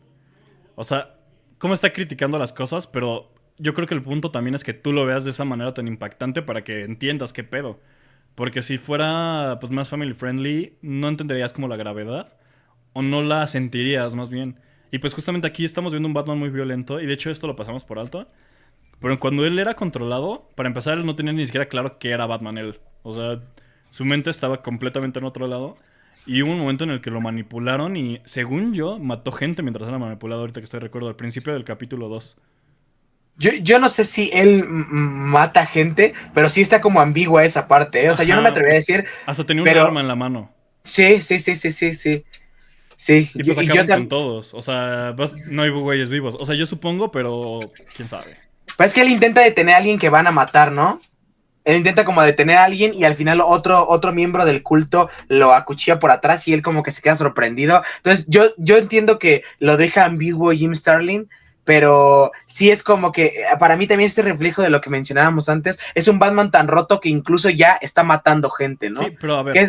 O sea, cómo está criticando las cosas, pero yo creo que el punto también es que tú lo veas de esa manera tan impactante para que entiendas qué pedo. Porque si fuera pues más family friendly, no entenderías como la gravedad. O no la sentirías más bien. Y pues justamente aquí estamos viendo un Batman muy violento. Y de hecho esto lo pasamos por alto. Pero cuando él era controlado, para empezar, él no tenía ni siquiera claro qué era Batman él. O sea, su mente estaba completamente en otro lado. Y hubo un momento en el que lo manipularon y, según yo, mató gente mientras era manipulado. Ahorita que estoy recuerdo, al principio del capítulo 2. Yo no sé si él mata gente, pero sí está como ambigua esa parte, ¿eh? O sea, yo no me atrevería a decir... Hasta tenía un arma en la mano. Sí. Sí, y pues acaban con todos. O sea, no hay güeyes vivos. O sea, yo supongo, pero quién sabe. Pues es que él intenta detener a alguien que van a matar, ¿no? Él intenta como detener a alguien y al final otro miembro del culto lo acuchilla por atrás y él como que se queda sorprendido. Entonces yo entiendo que lo deja ambiguo Jim Starlin, pero sí es como que para mí también este reflejo de lo que mencionábamos antes, es un Batman tan roto que incluso ya está matando gente, ¿no? Sí, pero a ver,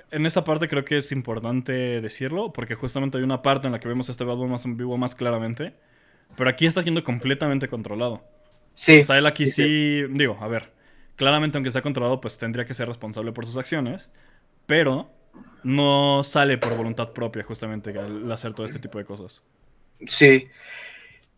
en esta parte creo que es importante decirlo, porque justamente hay una parte en la que vemos a este Batman más en vivo más claramente, pero aquí está siendo completamente controlado. Sí. O sea, él aquí sí, digo, a ver, claramente aunque sea controlado, pues tendría que ser responsable por sus acciones, pero no sale por voluntad propia justamente al hacer todo este tipo de cosas. Sí.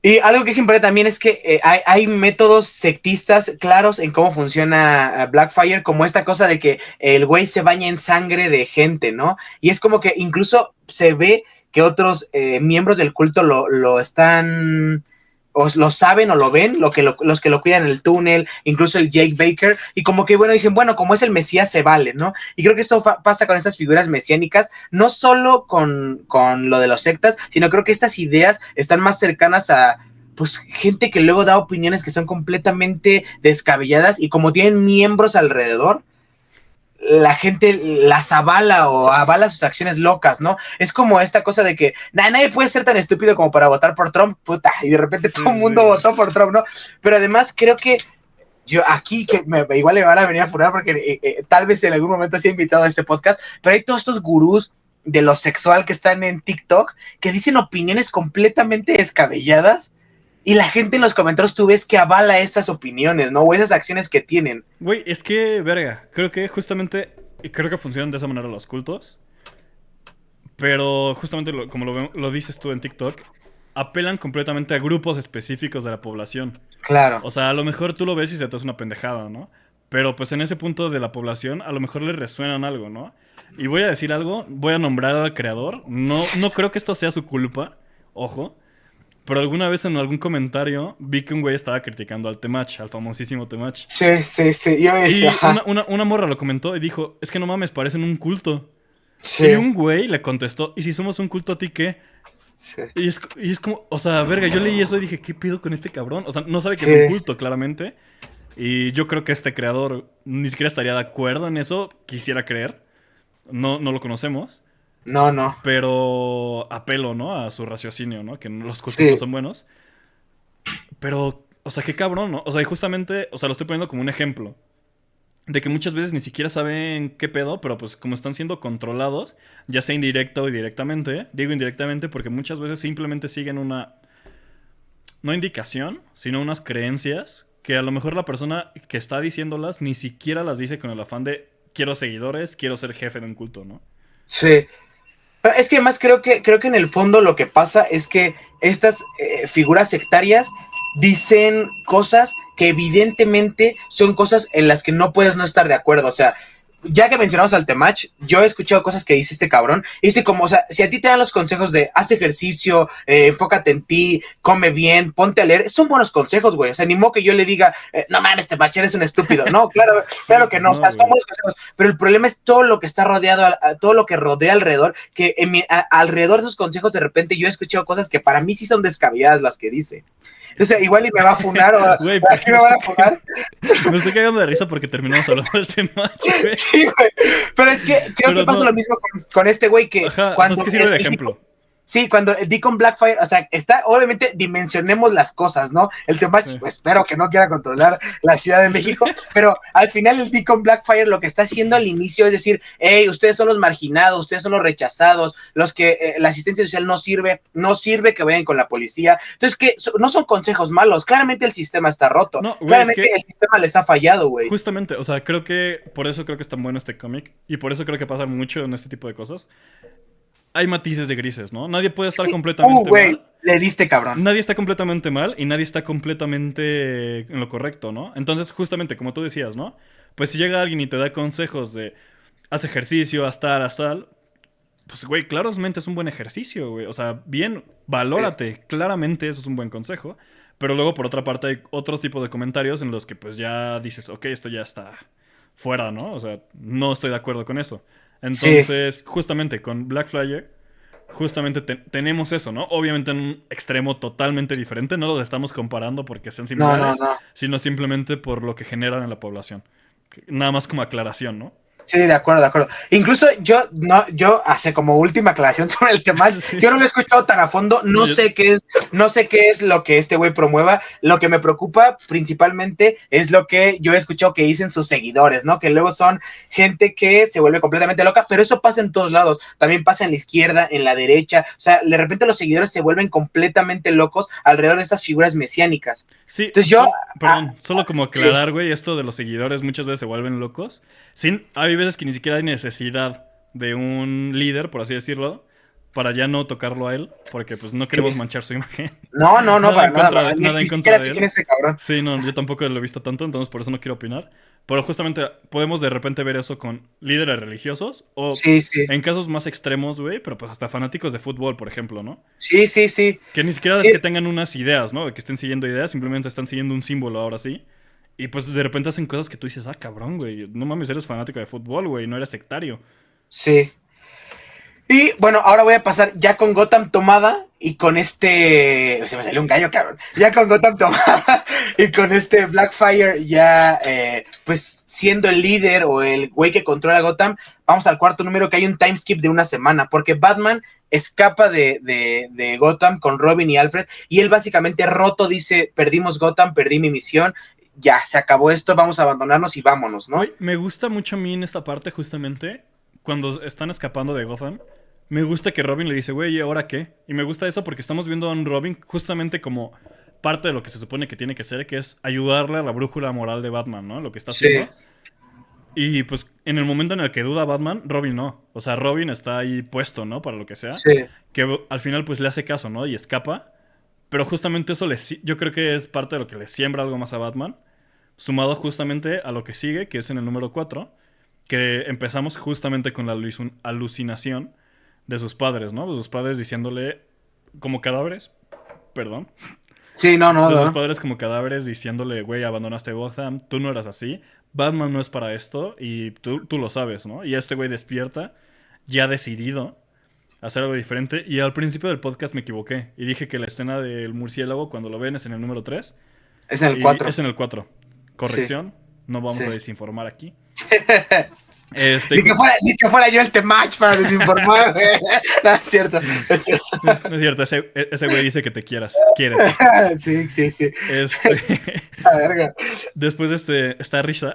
Y algo que es importante también es que hay métodos sectistas claros en cómo funciona Blackfire, como esta cosa de que el güey se baña en sangre de gente, ¿no? Y es como que incluso se ve que otros miembros del culto lo están... o lo saben o lo ven, los que lo cuidan en el túnel, incluso el Jake Baker, y como que, bueno, dicen, bueno, como es el Mesías, se vale, ¿no? Y creo que esto pasa con estas figuras mesiánicas, no solo con lo de los sectas, sino creo que estas ideas están más cercanas a, pues, gente que luego da opiniones que son completamente descabelladas, y como tienen miembros alrededor, la gente las avala o avala sus acciones locas, ¿no? Es como esta cosa de que nadie puede ser tan estúpido como para votar por Trump, puta, y de repente todo el mundo votó por Trump, ¿no? Pero además creo que yo aquí, que igual le van a venir a furar porque tal vez en algún momento sea invitado a este podcast, pero hay todos estos gurús de lo sexual que están en TikTok que dicen opiniones completamente descabelladas y la gente en los comentarios tú ves que avala esas opiniones, ¿no? O esas acciones que tienen. Güey, es que, verga, creo que justamente, y creo que funcionan de esa manera los cultos, pero justamente como lo dices tú en TikTok, apelan completamente a grupos específicos de la población. Claro. O sea, a lo mejor tú lo ves y se te hace una pendejada, ¿no? Pero pues en ese punto de la población a lo mejor le resuenan algo, ¿no? Y voy a decir algo, voy a nombrar al creador. No creo que esto sea su culpa, ojo. Pero alguna vez en algún comentario vi que un güey estaba criticando al Temach, al famosísimo Temach. Sí. Y una morra lo comentó y dijo, es que no mames, parecen un culto. Sí. Y un güey le contestó, ¿y si somos un culto a ti qué? Sí. Y es como, o sea, verga, yo leí eso y dije, ¿qué pido con este cabrón? O sea, no sabe que Sí. es un culto, claramente. Y yo creo que este creador ni siquiera estaría de acuerdo en eso, quisiera creer. No lo conocemos. No. Pero apelo, ¿no? A su raciocinio, ¿no? Que los cultos Sí. no son buenos. Pero, o sea, qué cabrón, ¿no? O sea, y justamente, o sea, lo estoy poniendo como un ejemplo. De que muchas veces ni siquiera saben qué pedo, pero pues como están siendo controlados, ya sea indirecta o directamente, digo indirectamente porque muchas veces simplemente siguen una, no indicación, sino unas creencias que a lo mejor la persona que está diciéndolas ni siquiera las dice con el afán de quiero seguidores, quiero ser jefe de un culto, ¿no? Sí. Es que además creo que en el fondo lo que pasa es que estas figuras sectarias dicen cosas que evidentemente son cosas en las que no puedes no estar de acuerdo. O sea, ya que mencionamos al Temach, yo he escuchado cosas que dice este cabrón. Dice como, o sea, si a ti te dan los consejos de haz ejercicio, enfócate en ti, come bien, ponte a leer, son buenos consejos, güey. O sea, ni modo que yo le diga, no mames, Temach, eres un estúpido. No, claro, claro que no. O sea, son buenos consejos. Pero el problema es todo lo que está rodeado, todo lo que rodea alrededor, que alrededor de esos consejos de repente yo he escuchado cosas que para mí sí son descabelladas las que dice. O sea, igual y me va a funar o güey, aquí me van a funar. Me estoy cagando de risa porque terminamos hablando del tema, güey. Sí, güey. Pero es que creo que pasa lo mismo con este güey que Ajá, cuando o sea, es que sirve de ejemplo. Sí, cuando el Deacon Blackfire, o sea, está, obviamente dimensionemos las cosas, ¿no? El Temach, sí, pues, espero que no quiera controlar la Ciudad de México, sí, pero al final el Deacon Blackfire lo que está haciendo al inicio es decir, hey, ustedes son los marginados, ustedes son los rechazados, los que la asistencia social no sirve que vayan con la policía. Entonces, que no son consejos malos, claramente el sistema está roto, no, güey, claramente es que el sistema les ha fallado, güey. Justamente, o sea, creo que por eso creo que es tan bueno este cómic y por eso creo que pasa mucho en este tipo de cosas. Hay matices de grises, ¿no? Nadie puede estar completamente mal. Le diste, cabrón. Nadie está completamente mal y nadie está completamente en lo correcto, ¿no? Entonces, justamente, como tú decías, ¿no? Pues si llega alguien y te da consejos de haz ejercicio, haz tal, pues, güey, claramente es un buen ejercicio, güey. O sea, bien, valórate. Claramente eso es un buen consejo. Pero luego, por otra parte, hay otro tipo de comentarios en los que, pues, ya dices, ok, esto ya está fuera, ¿no? O sea, no estoy de acuerdo con eso. Entonces, sí, justamente con Blackfire, justamente tenemos eso, ¿no? Obviamente en un extremo totalmente diferente, no los estamos comparando porque sean similares, sino simplemente por lo que generan en la población. Nada más como aclaración, ¿no? Sí, de acuerdo. Incluso yo hace como última aclaración sobre el tema, sí, yo no lo he escuchado tan a fondo, no sé qué es lo que este güey promueva. Lo que me preocupa principalmente es lo que yo he escuchado que dicen sus seguidores, ¿no? Que luego son gente que se vuelve completamente loca, pero eso pasa en todos lados, también pasa en la izquierda, en la derecha, o sea, de repente los seguidores se vuelven completamente locos alrededor de estas figuras mesiánicas. Sí, entonces yo... Perdón, solo como aclarar, güey, esto de los seguidores muchas veces se vuelven locos. Hay veces que ni siquiera hay necesidad de un líder, por así decirlo, para ya no tocarlo a él, porque pues no queremos manchar su imagen. No, para nada. Nada en contra de él. Quién es ese cabrón. Sí, no, yo tampoco lo he visto tanto, entonces por eso no quiero opinar. Pero justamente podemos de repente ver eso con líderes religiosos o en casos más extremos, güey, pero pues hasta fanáticos de fútbol, por ejemplo, ¿no? Sí. Que ni siquiera es que tengan unas ideas, ¿no? Que estén siguiendo ideas, simplemente están siguiendo un símbolo ahora sí. Y pues de repente hacen cosas que tú dices, cabrón, güey, no mames, eres fanático de fútbol, güey, no eres sectario. Sí. Y bueno, ahora voy a pasar ya con Gotham tomada y con se me salió un gallo, cabrón. Ya con Gotham tomada y con este Blackfire ya, pues siendo el líder o el güey que controla Gotham, vamos al cuarto número que hay un time skip de una semana, porque Batman escapa de Gotham con Robin y Alfred y él básicamente roto dice, perdimos Gotham, perdí mi misión. ya, se acabó esto, vamos a abandonarnos y vámonos, ¿no? Güey, me gusta mucho a mí en esta parte, justamente, cuando están escapando de Gotham. Me gusta que Robin le dice, güey, ¿y ahora qué? Y me gusta eso porque estamos viendo a un Robin justamente como parte de lo que se supone que tiene que ser, que es ayudarle a la brújula moral de Batman, ¿no? Lo que está Sí, haciendo. Y pues en el momento en el que duda Batman, Robin no. O sea, Robin está ahí puesto, ¿no? Para lo que sea. sí, Que al final pues le hace caso, ¿no? Y escapa. Pero justamente eso yo creo que es parte de lo que le siembra algo más a Batman. Sumado justamente a lo que sigue, que es en el número 4. Que empezamos justamente con la alucinación de sus padres, ¿no? De sus padres diciéndole como cadáveres. Perdón. sí, De sus no. padres como cadáveres diciéndole, güey, abandonaste Gotham, tú no eras así, Batman no es para esto y tú lo sabes, ¿no? Y este güey despierta, ya decidido a hacer algo diferente. Y al principio del podcast me equivoqué y dije que la escena del murciélago, cuando lo ven, es en el número 3 Es en el y 4. es en el 4. Sí, Corrección, no vamos sí. a desinformar aquí. Ni que fuera yo el Temach para desinformar, güey. No, es cierto, es cierto. No es cierto, ese güey dice que te quiérete. Sí, sí, sí. Este, La verga. después esta risa.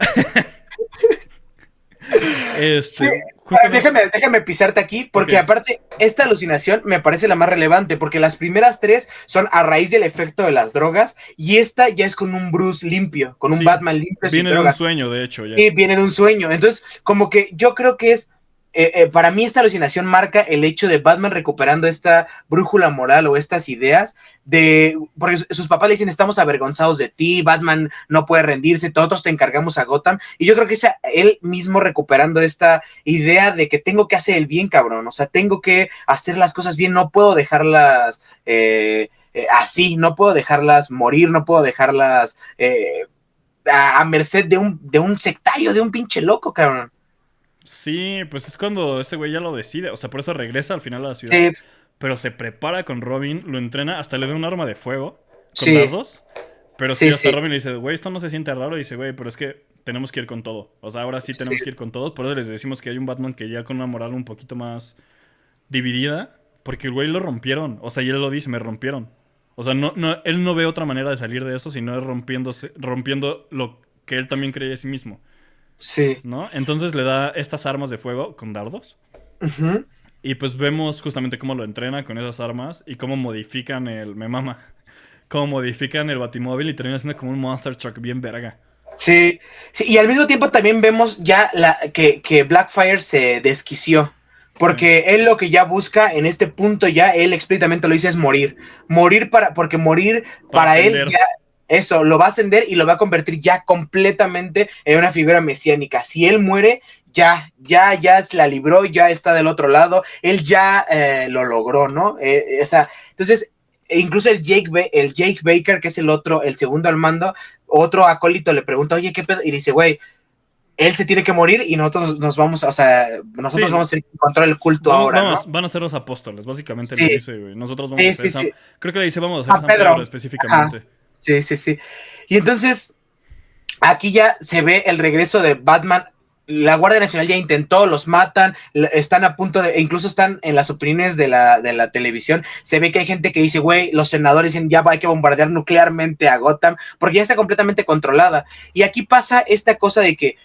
Sí, Justamente, déjame pisarte aquí, porque ok, aparte, esta alucinación me parece la más relevante, porque las primeras tres son a raíz del efecto de las drogas, y esta ya es con un Bruce limpio, con un sí, Batman limpio sin viene de un drogas. sueño, de hecho, ya. Y viene de un sueño. Entonces, como que yo creo que es, para mí esta alucinación marca el hecho de Batman recuperando esta brújula moral o estas ideas de, porque sus papás le dicen, estamos avergonzados de ti, Batman no puede rendirse, nosotros te encargamos a Gotham, y yo creo que es él mismo recuperando esta idea de que tengo que hacer el bien, cabrón, o sea, tengo que hacer las cosas bien, no puedo dejarlas así, no puedo dejarlas morir, no puedo dejarlas a merced de un sectario, de un pinche loco, cabrón. Sí, pues es cuando ese güey ya lo decide. O sea, por eso regresa al final a la ciudad. Sí, Pero se prepara con Robin, lo entrena, hasta le da un arma de fuego con sí, dardos. Pero sí, sí, hasta sí, Robin le dice, güey, esto no se siente raro. Y dice, güey, pero es que tenemos que ir con todo. O sea, ahora sí sí, tenemos que ir con todo. Por eso les decimos que hay un Batman que ya con una moral un poquito más dividida. Porque el güey lo rompieron. O sea, y él lo dice, me rompieron. O sea, él no ve otra manera de salir de eso, sino es rompiendo lo que él también creía de sí mismo. sí. ¿No? Entonces le da estas armas de fuego con dardos. Ujú. Y pues vemos justamente cómo lo entrena con esas armas y cómo modifican me mama, cómo modifican el Batimóvil y termina siendo como un Monster Truck bien verga. Sí, sí, y al mismo tiempo también vemos ya que Blackfire se desquició. Sí. Porque él lo que ya busca en este punto ya, él explícitamente lo dice, es morir. Porque morir Para para él ascender. ya, eso, lo va a ascender y lo va a convertir ya completamente en una figura mesiánica. Si él muere, ya se la libró, ya está del otro lado, él ya lo logró, ¿no? Entonces, incluso el Jake Baker, que es el segundo al mando, otro acólito le pregunta, oye, ¿qué pedo? Y dice, güey, él se tiene que morir y nosotros nos vamos, o sea, nosotros Sí, vamos a tener que encontrar el culto ahora, ¿no? van a ser los apóstoles, básicamente le Sí, dice, güey. Nosotros vamos a sí, ser sí, sí. Creo que le dice, vamos a ser A San Pedro Pedro. Ajá. específicamente. Sí, sí, sí. Y entonces, aquí ya se ve el regreso de Batman. La Guardia Nacional ya intentó, los matan, están a punto de, incluso están en las opiniones de la televisión, se ve que hay gente que dice, güey, los senadores dicen, ya hay que bombardear nuclearmente a Gotham, porque ya está completamente controlada. Y aquí pasa esta cosa de que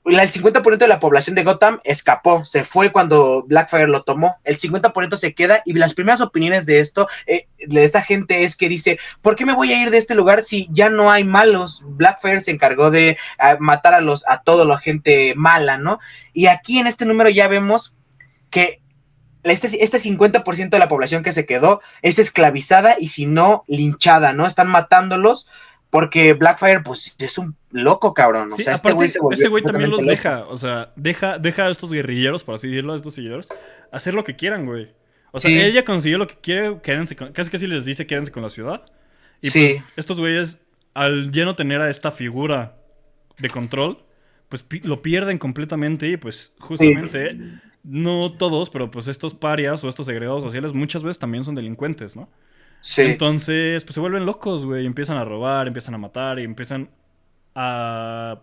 el 50% de la población de Gotham escapó, se fue cuando Blackfire lo tomó, el 50% se queda y las primeras opiniones de esto, de esta gente es que dice, ¿por qué me voy a ir de este lugar si ya no hay malos? Blackfire se encargó de matar a toda la gente mala, ¿no? Y aquí en este número ya vemos que este 50% de la población que se quedó es esclavizada y si no, linchada, ¿no? Están matándolos porque Blackfire, pues, es un loco, cabrón. O Sí, sea, este güey aparte, se volvió ese güey también completamente los loco. deja. O sea, deja a estos guerrilleros, por así decirlo, a estos seguidores, hacer lo que quieran, güey. O sea, Sí, ella consiguió lo que quiere, casi les dice quédense con la ciudad. Y pues sí, estos güeyes, al ya no tener a esta figura de control, pues lo pierden completamente y pues sí, justamente, no todos, pero pues estos parias o estos segregados sociales muchas veces también son delincuentes, ¿no? sí, Entonces, pues se vuelven locos, güey, empiezan a robar, empiezan a matar y empiezan a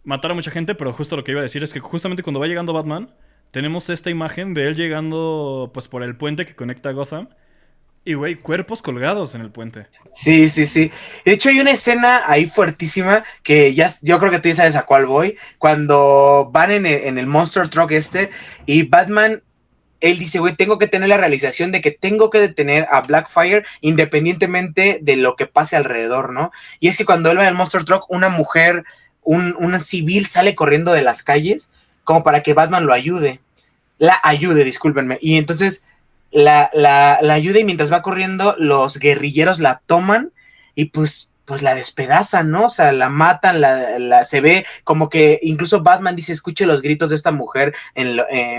matar a mucha gente, pero justo lo que iba a decir es que justamente cuando va llegando Batman, tenemos esta imagen de él llegando pues por el puente que conecta a Gotham Y, güey, cuerpos colgados en el puente. Sí, sí, sí. De hecho, hay una escena ahí fuertísima que ya, yo creo que tú ya sabes a cuál voy. Cuando van en el Monster Truck y Batman, él dice, güey, tengo que tener la realización de que tengo que detener a Blackfire independientemente de lo que pase alrededor, ¿no? Y es que cuando él va en el Monster Truck, una mujer, un civil sale corriendo de las calles como para que Batman lo ayude. La ayude, discúlpenme. Y entonces la ayuda y mientras va corriendo, los guerrilleros la toman y pues la despedazan, ¿no? O sea, la matan, se ve como que incluso Batman dice, escuche los gritos de esta mujer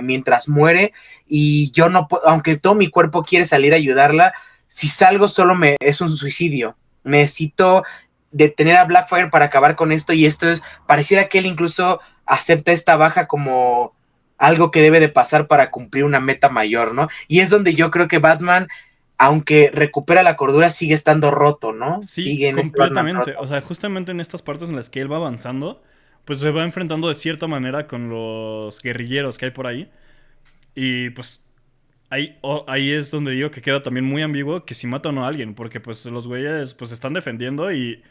mientras muere y yo no puedo, aunque todo mi cuerpo quiere salir a ayudarla, si salgo solo es un suicidio. Necesito detener a Blackfire para acabar con esto y esto pareciera que él incluso acepta esta baja como algo que debe de pasar para cumplir una meta mayor, ¿no? Y es donde yo creo que Batman, aunque recupera la cordura, sigue estando roto, ¿no? Sí, Sigue en este Batman completamente. O roto. sea, justamente en estas partes en las que él va avanzando, pues se va enfrentando de cierta manera con los guerrilleros que hay por ahí. Y pues ahí es donde digo que queda también muy ambiguo que si mata o no a alguien, porque pues los güeyes pues están defendiendo y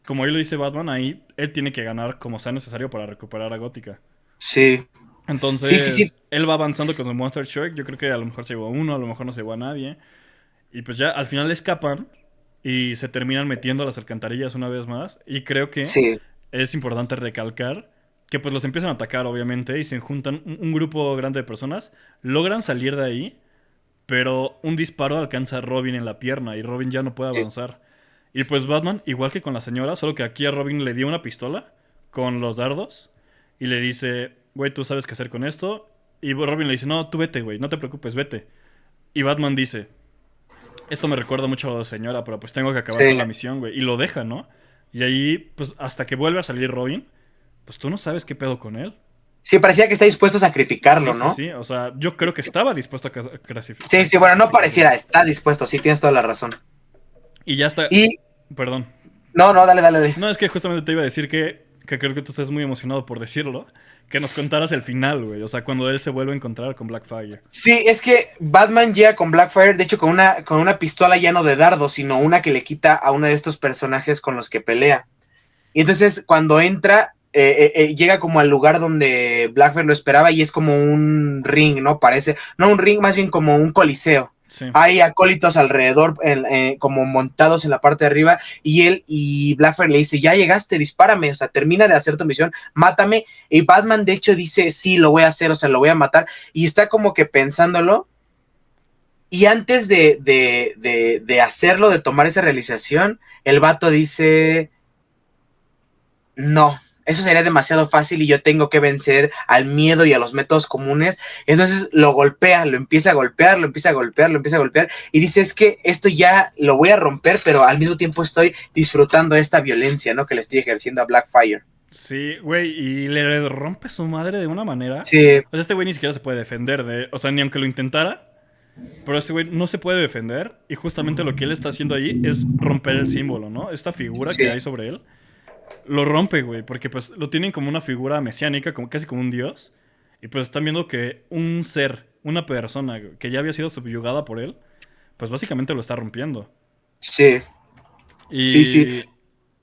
como ahí lo dice Batman, ahí él tiene que ganar como sea necesario para recuperar a Gótica. Sí, sí, sí, sí. Entonces, él va avanzando con el Monster Shark, yo creo que a lo mejor se llevó a uno, a lo mejor no se llevó a nadie. Y pues ya al final escapan y se terminan metiendo a las alcantarillas una vez más. Y creo que Sí, es importante recalcar que pues los empiezan a atacar obviamente y se juntan un grupo grande de personas, logran salir de ahí, pero un disparo alcanza a Robin en la pierna y Robin ya no puede sí, avanzar. Y pues Batman, igual que con la señora, solo que aquí a Robin le dio una pistola con los dardos y le dice, güey, tú sabes qué hacer con esto. Y Robin le dice, no, tú vete, güey, no te preocupes, vete. Y Batman dice, esto me recuerda mucho a la señora, pero pues tengo que acabar con sí. la misión, güey. Y lo deja, ¿no? Y ahí, pues hasta que vuelve a salir Robin, pues tú no sabes qué pedo con él. Sí, parecía que está dispuesto a Sí, sacrificarlo, sí, ¿no? sí. O sea, yo creo que estaba dispuesto a Sí, sí, bueno, no sacrificarlo. pareciera, está dispuesto, sí, tienes toda la razón. Y ya está. Y, Perdón. no, no, dale, dale, dale. No, es que justamente te iba a decir que creo que tú estás muy emocionado por decirlo. Que nos contaras el final, güey. O sea, cuando él se vuelve a encontrar con Blackfire. Sí, es que Batman llega con Blackfire, de hecho, con una pistola ya no de dardo, sino una que le quita a uno de estos personajes con los que pelea. Y entonces cuando entra, llega como al lugar donde Blackfire lo esperaba y es como un ring, ¿no? Parece, no un ring, más bien como un coliseo. Sí. Hay acólitos alrededor, como montados en la parte de arriba, y él y Blackfire le dice, ya llegaste, dispárame, o sea, termina de hacer tu misión, mátame. Y Batman, de hecho, dice, sí, lo voy a hacer, o sea, lo voy a matar. Y está como que pensándolo, y antes de hacerlo, de tomar esa realización, el vato dice, no, eso sería demasiado fácil y yo tengo que vencer al miedo y a los métodos comunes. Entonces lo golpea, lo empieza a golpear, lo empieza a golpear, lo empieza a golpear y dice, es que esto ya lo voy a romper, pero al mismo tiempo estoy disfrutando de esta violencia, ¿no? Que le estoy ejerciendo a Blackfire. Sí, güey. Y le rompe su madre de una manera. Sí, O sea, este güey ni siquiera se puede defender de. O sea, ni aunque lo intentara. Pero este güey no se puede defender. Y justamente lo que él está haciendo ahí es romper el símbolo, ¿no? Esta figura que sí, hay sobre él. Lo rompe, güey. Porque pues lo tienen como una figura mesiánica, como casi como un dios. Y pues están viendo que un ser, una persona que ya había sido subyugada por él, pues básicamente lo está rompiendo. sí, sí, sí.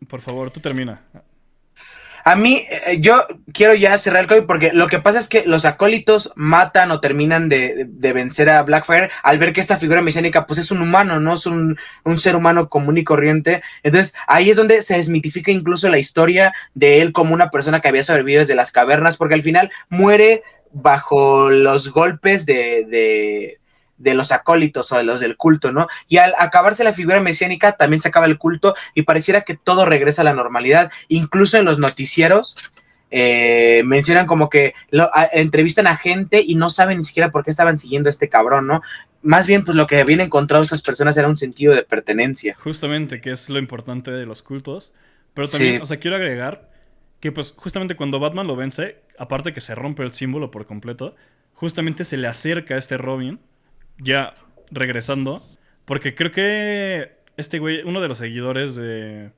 Y por favor, tú termina. A mí, yo quiero ya cerrar el cómic porque lo que pasa es que los acólitos matan o terminan de vencer a Blackfire al ver que esta figura mesiánica pues es un humano, no es un ser humano común y corriente. Entonces ahí es donde se desmitifica incluso la historia de él como una persona que había sobrevivido desde las cavernas porque al final muere bajo los golpes de los acólitos o de los del culto, ¿no? Y al acabarse la figura mesiánica también se acaba el culto y pareciera que todo regresa a la normalidad. Incluso en los noticieros mencionan como que entrevistan a gente y no saben ni siquiera por qué estaban siguiendo a este cabrón, ¿no? Más bien, pues lo que habían encontrado estas personas era un sentido de pertenencia. Justamente, que es lo importante de los cultos. Pero también, Sí, o sea, quiero agregar que pues justamente cuando Batman lo vence, aparte que se rompe el símbolo por completo, justamente se le acerca a este Robin, ya regresando, porque creo que este güey, uno de los seguidores de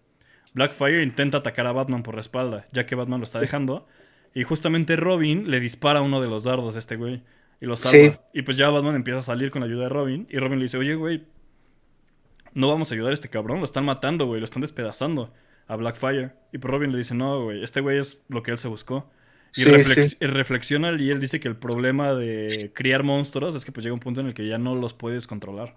Blackfire, intenta atacar a Batman por la espalda, ya que Batman lo está dejando, y justamente Robin le dispara uno de los dardos a este güey y lo sí, salva. Y pues ya Batman empieza a salir con la ayuda de Robin, y Robin le dice, oye, güey, no vamos a ayudar a este cabrón, lo están matando, güey, lo están despedazando a Blackfire. Y pues Robin le dice, no, güey, este güey es lo que él se buscó. Y Sí, sí. reflexiona y él dice que el problema de criar monstruos es que pues llega un punto en el que ya no los puedes controlar.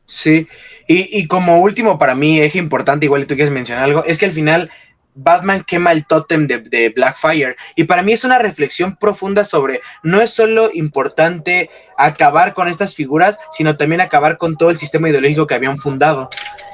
Sí, y como último para mí, eje importante, igual y tú quieres mencionar algo, es que al final Batman quema el tótem de Blackfire. Y para mí es una reflexión profunda sobre, no es solo importante acabar con estas figuras, sino también acabar con todo el sistema ideológico que habían fundado.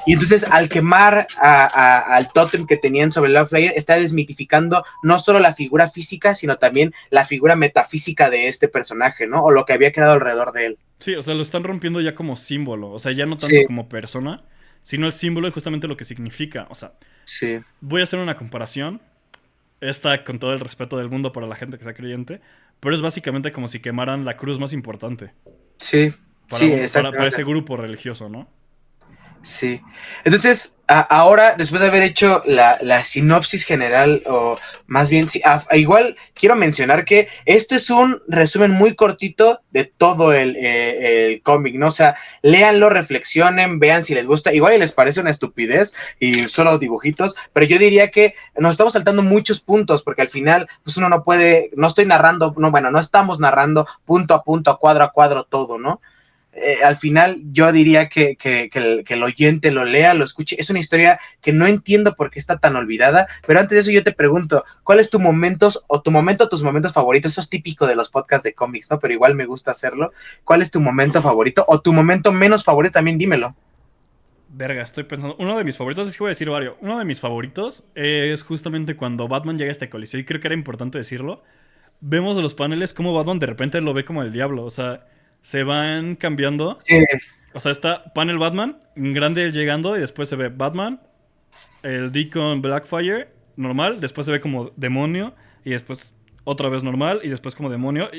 Y entonces al quemar al tótem que tenían sobre Blackfire, está desmitificando no solo la figura física, sino también la figura metafísica de este personaje, ¿no? O lo que había quedado alrededor de él. Sí, o sea, lo están rompiendo ya como símbolo. O sea, ya no tanto Sí, como persona, sino el símbolo y justamente lo que significa. O sea, sí, voy a hacer una comparación. Esta con todo el respeto del mundo para la gente que sea creyente. Pero es básicamente como si quemaran la cruz más importante sí, para, sí, para exactamente. ese grupo religioso, ¿no? Sí. Entonces, ahora, después de haber hecho la sinopsis general, o más bien, sí, igual quiero mencionar que esto es un resumen muy cortito de todo el cómic, ¿no? O sea, léanlo, reflexionen, vean si les gusta. Igual y les parece una estupidez y solo dibujitos, pero yo diría que nos estamos saltando muchos puntos, porque al final, pues uno no puede, no estoy narrando, no, bueno, no estamos narrando punto a punto, a cuadro todo, ¿no? Al final yo diría que el oyente lo lea, lo escuche. Es una historia que no entiendo por qué está tan olvidada, pero antes de eso yo te pregunto, ¿cuál es tu momento o tus momentos favoritos? Eso es típico de los podcasts de cómics, ¿no? Pero igual me gusta hacerlo. ¿Cuál es tu momento favorito o tu momento menos favorito? También dímelo. Verga, estoy pensando. Uno de mis favoritos, es que voy a decir varios. Uno de mis favoritos es justamente cuando Batman llega a este coliseo. Y creo que era importante decirlo. Vemos en los paneles cómo Batman de repente lo ve como el diablo. O sea, se van cambiando. Sí, O sea, está panel Batman, en grande él llegando. Y después se ve Batman, el Deacon Blackfire, normal. Después se ve como demonio. Y después otra vez normal. Y después como demonio.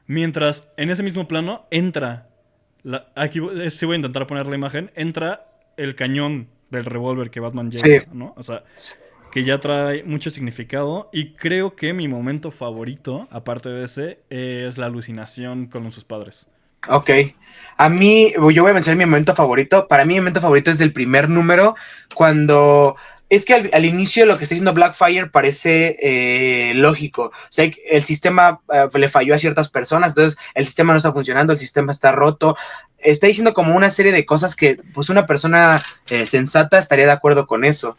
Mientras en ese mismo plano entra. Aquí sí voy a intentar poner la imagen. Entra el cañón del revólver que Batman sí. lleva, ¿no? O sea, que ya trae mucho significado. Y creo que mi momento favorito, aparte de ese, es la alucinación con sus padres. Ok. A mí, yo voy a mencionar mi momento favorito. Para mí, mi momento favorito es del primer número, cuando... Es que al inicio lo que está diciendo Blackfire parece lógico. O sea, el sistema le falló a ciertas personas, entonces el sistema no está funcionando, el sistema está roto. Está diciendo como una serie de cosas que pues una persona sensata estaría de acuerdo con eso.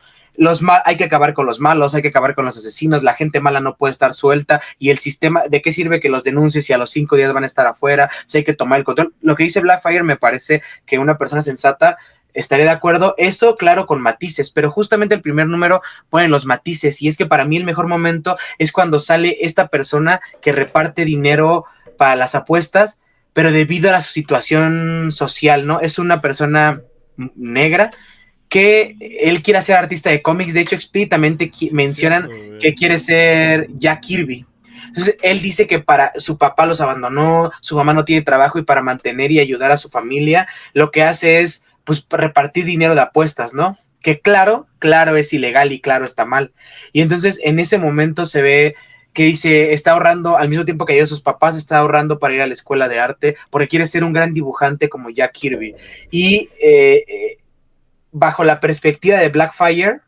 Hay que acabar con los malos, hay que acabar con los asesinos, la gente mala no puede estar suelta y el sistema, ¿de qué sirve que los denuncies si a los 5 días van a estar afuera? Si hay que tomar el control. Lo que dice Blackfire me parece que una persona sensata estaría de acuerdo, eso claro con matices, pero justamente el primer número pone los matices y es que para mí el mejor momento es cuando sale esta persona que reparte dinero para las apuestas, pero debido a la situación social, ¿no? Es una persona negra que él quiere ser artista de cómics. De hecho, explícitamente mencionan Cierto, güey. que quiere ser Jack Kirby. Entonces, él dice que para su papá los abandonó, su mamá no tiene trabajo y para mantener y ayudar a su familia, lo que hace es pues repartir dinero de apuestas, ¿no? Que claro, claro es ilegal y claro está mal. Y entonces en ese momento se ve que dice, está ahorrando, al mismo tiempo que ayuda a sus papás, está ahorrando para ir a la escuela de arte, porque quiere ser un gran dibujante como Jack Kirby. Y bajo la perspectiva de Blackfire,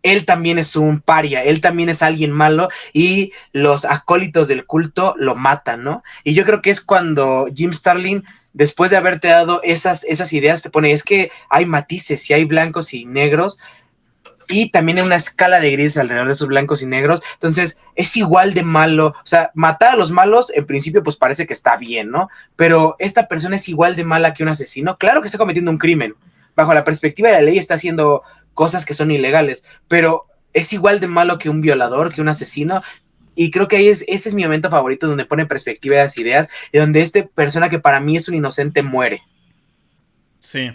él también es un paria, él también es alguien malo y los acólitos del culto lo matan, ¿no? Y yo creo que es cuando Jim Starlin, después de haberte dado esas ideas, te pone, es que hay matices y hay blancos y negros y también hay una escala de grises alrededor de esos blancos y negros, entonces es igual de malo, o sea, matar a los malos en principio pues parece que está bien, ¿no? Pero esta persona es igual de mala que un asesino, claro que está cometiendo un crimen, bajo la perspectiva de la ley está haciendo cosas que son ilegales, pero es igual de malo que un violador, que un asesino, y creo que ese es mi momento favorito, donde pone en perspectiva las ideas, y donde esta persona que para mí es un inocente muere. Sí.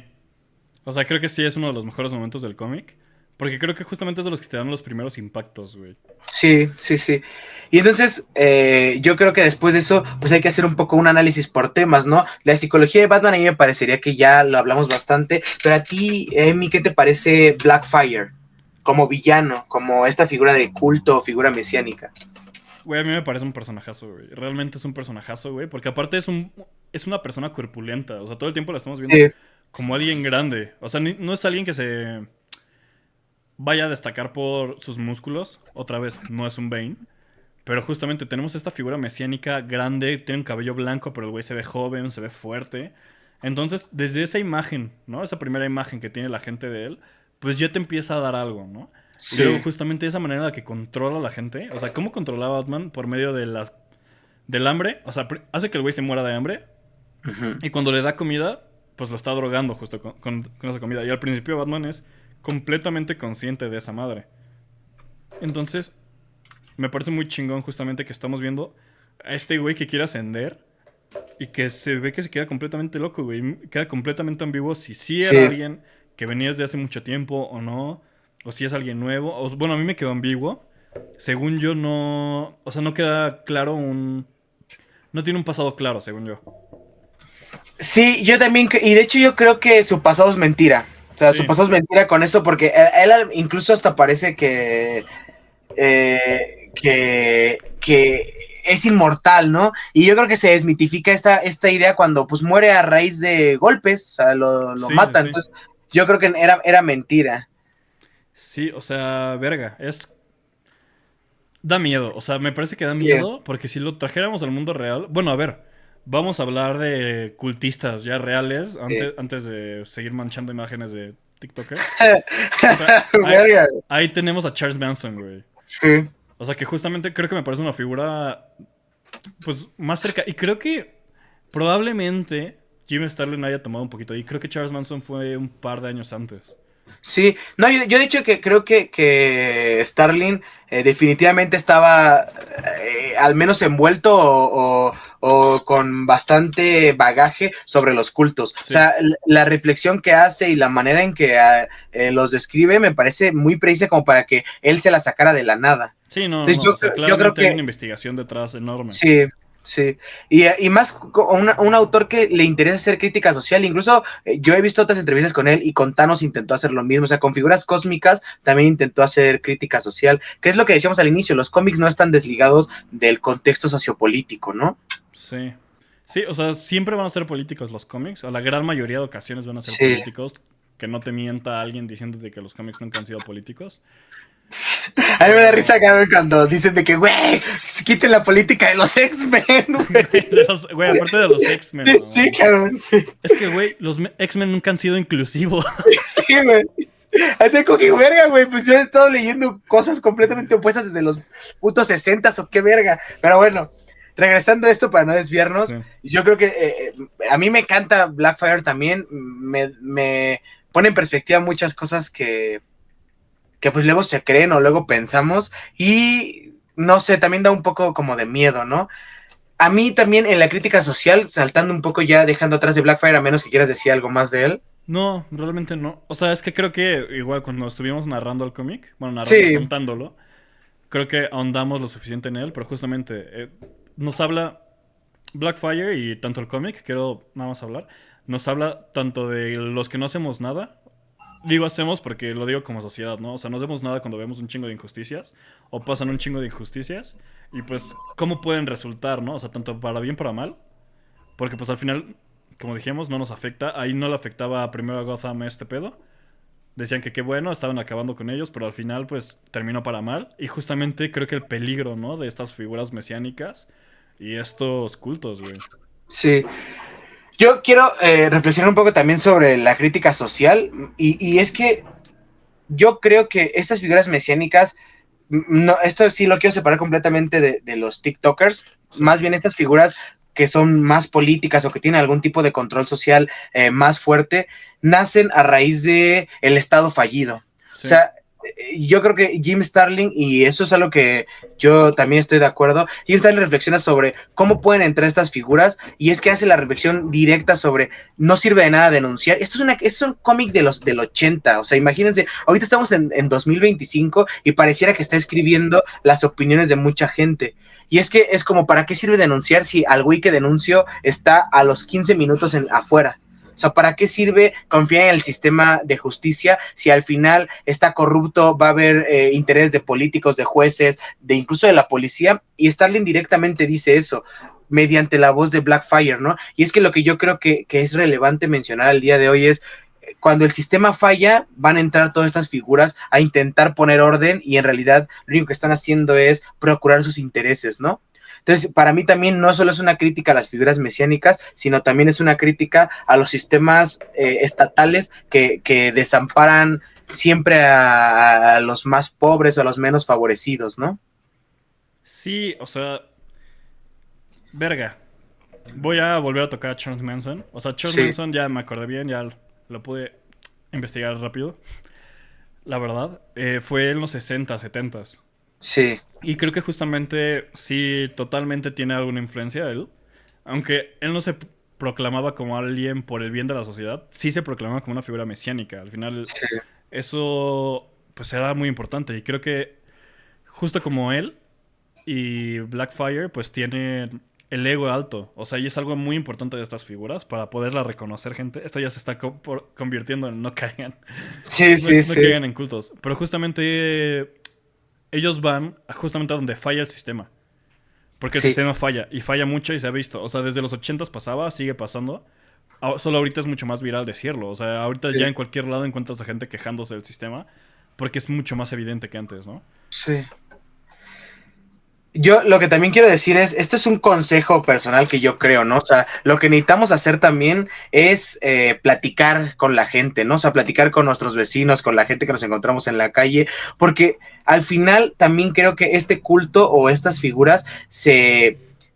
O sea, creo que sí es uno de los mejores momentos del cómic. Porque creo que justamente es de los que te dan los primeros impactos, güey. Sí, sí, sí. Y entonces yo creo que después de eso, pues hay que hacer un poco un análisis por temas, ¿no? La psicología de Batman a mí me parecería que ya lo hablamos bastante, pero a ti, Amy, ¿qué te parece Blackfire como villano, como esta figura de culto, figura mesiánica? Güey, a mí me parece un personajazo, güey. Realmente es un personajazo, güey. Porque aparte es una persona corpulenta. O sea, todo el tiempo la estamos viendo Sí, como alguien grande. O sea, no es alguien que se vaya a destacar por sus músculos. Otra vez, no es un Bane. Pero justamente tenemos esta figura mesiánica grande, tiene un cabello blanco, pero el güey se ve joven, se ve fuerte. Entonces, desde esa imagen, ¿no? Esa primera imagen que tiene la gente de él, pues ya te empieza a dar algo, ¿no? Y luego Sí. justamente esa manera en la que controla a la gente, o sea, ¿cómo controlaba a Batman? Por medio de del hambre, o sea, hace que el güey se muera de hambre, Ujú. y cuando le da comida, pues lo está drogando justo con esa comida. Y al principio Batman es completamente consciente de esa madre. Entonces, me parece muy chingón justamente que estamos viendo a este güey que quiere ascender y que se ve que se queda completamente loco, güey. Queda completamente ambiguo si sí era Sí. alguien que venía desde hace mucho tiempo o no, o si es alguien nuevo. Bueno, a mí me quedó ambiguo. Según yo, no. O sea, no queda claro un. No tiene un pasado claro, según yo. Sí, yo también, y de hecho yo creo que su pasado es mentira. O sea, su Sí, pasado es mentira con eso, porque él incluso hasta parece que es inmortal, ¿no? Y yo creo que se desmitifica esta idea cuando pues muere a raíz de golpes, o sea, lo sí, sí, mata. sí. Entonces, yo creo que era mentira. Sí, o sea, verga. Da miedo. O sea, me parece que da Sí, miedo porque si lo trajéramos al mundo real. Bueno, a ver. Vamos a hablar de cultistas ya reales sí. antes de seguir manchando imágenes de TikTokers. O sea, Verga. ahí tenemos a Charles Manson, güey. Sí. O sea, que justamente creo que me parece una figura, pues, más cerca. Y creo que probablemente Jim Starlin haya tomado un poquito. Y creo que Charles Manson fue un par de años antes. Sí, no, yo he dicho que creo que Starling definitivamente estaba al menos envuelto o con bastante bagaje sobre los cultos. O Sí. sea, la reflexión que hace y la manera en que los describe me parece muy precisa como para que él se la sacara de la nada. Sí, no, no, Entonces no. O sea, yo creo claramente hay que una investigación detrás enorme. sí, sí. Y más un autor que le interesa hacer crítica social. Incluso yo he visto otras entrevistas con él y con Thanos intentó hacer lo mismo. O sea, con figuras cósmicas también intentó hacer crítica social. Que es lo que decíamos al inicio, los cómics no están desligados del contexto sociopolítico, ¿no? Sí. Sí, o sea, siempre van a ser políticos los cómics. A la gran mayoría de ocasiones van a ser Sí. políticos. Que no te mienta alguien diciéndote que los cómics nunca han sido políticos. A mí me da Pero. risa, cabrón, cuando dicen de que, güey, se quiten la política de los X-Men, güey. Güey, aparte de los X-Men, Sí, ¿no? cabrón, sí. Es que, güey, los X-Men nunca han sido inclusivos. Sí, güey. Ahí tengo que verga, güey. Pues yo he estado leyendo cosas completamente opuestas desde los putos 60 o qué verga. Pero bueno, regresando a esto para no desviarnos, Sí. yo creo que a mí me encanta Blackfire también. Me pone en perspectiva muchas cosas que pues luego se creen o luego pensamos. Y no sé, también da un poco como de miedo, ¿no? A mí también en la crítica social, saltando un poco ya, dejando atrás de Blackfire, a menos que quieras decir algo más de él. No, realmente no. O sea, es que creo que igual cuando estuvimos narrando el cómic, bueno, narrando, Sí, contándolo, creo que ahondamos lo suficiente en él, pero justamente nos habla Blackfire y tanto el cómic, quiero nada más hablar, nos habla tanto de los que no hacemos nada. Digo hacemos porque lo digo como sociedad, ¿no? O sea, no hacemos nada cuando vemos un chingo de injusticias o pasan un chingo de injusticias y pues cómo pueden resultar, ¿no? O sea, tanto para bien para mal, porque pues al final, como dijimos, no nos afecta. Ahí no le afectaba primero a Gotham este pedo. Decían que qué bueno, estaban acabando con ellos, pero al final pues terminó para mal. Y justamente creo que el peligro, ¿no? De estas figuras mesiánicas y estos cultos, güey. sí. Yo quiero reflexionar un poco también sobre la crítica social y es que yo creo que estas figuras mesiánicas, no, esto sí lo quiero separar completamente de los TikTokers, Sí, más bien estas figuras que son más políticas o que tienen algún tipo de control social más fuerte, nacen a raíz de el Estado fallido. O sí. sea, yo creo que Jim Starlin, y eso es algo que yo también estoy de acuerdo, Jim Starlin reflexiona sobre cómo pueden entrar estas figuras, y es que hace la reflexión directa sobre no sirve de nada denunciar. Esto es un cómic del 80, o sea, imagínense, ahorita estamos en 2025 y pareciera que está escribiendo las opiniones de mucha gente. Y es que es como, ¿para qué sirve denunciar si al güey que denunció está a los 15 minutos afuera? O sea, ¿para qué sirve confiar en el sistema de justicia si al final está corrupto, va a haber interés de políticos, de jueces, de incluso de la policía? Y Starling directamente dice eso. mediante la voz de Blackfire, ¿no? Y es que lo que yo creo que es relevante mencionar al día de hoy es cuando el sistema falla, van a entrar todas estas figuras a intentar poner orden y en realidad lo único que están haciendo es procurar sus intereses, ¿no? Entonces, para mí también no solo es una crítica a las figuras mesiánicas, sino también es una crítica a los sistemas estatales que desamparan siempre a los más pobres o a los menos favorecidos, ¿no? Sí, o sea, verga. Voy a volver a tocar a Charles Manson. O sea, Charles Sí, Manson ya me acordé bien, ya lo pude investigar rápido. La verdad, fue en los 60, 70. sí, Y creo que justamente sí, totalmente tiene alguna influencia él. Aunque él no se proclamaba como alguien por el bien de la sociedad, sí se proclamaba como una figura mesiánica. Al final, sí, eso pues era muy importante. Y creo que justo como él y Blackfire, pues tienen el ego alto. O sea, y es algo muy importante de estas figuras para poderla reconocer, gente. Esto ya se está convirtiendo en no caigan. sí, No, sí, no sí, caigan en cultos. Pero justamente ellos van justamente a donde falla el sistema. Porque el sí, sistema falla. Y falla mucho y se ha visto. O sea, desde los 80 pasaba, sigue pasando. Solo ahorita es mucho más viral decirlo. O sea, ahorita ya sí, en cualquier lado encuentras a gente quejándose del sistema. Porque es mucho más evidente que antes, ¿no? sí. Yo lo que también quiero decir es, esto es un consejo personal que yo creo, ¿no? O sea, lo que necesitamos hacer también es platicar con la gente, ¿no? O sea, platicar con nuestros vecinos, con la gente que nos encontramos en la calle, porque al final también creo que este culto o estas figuras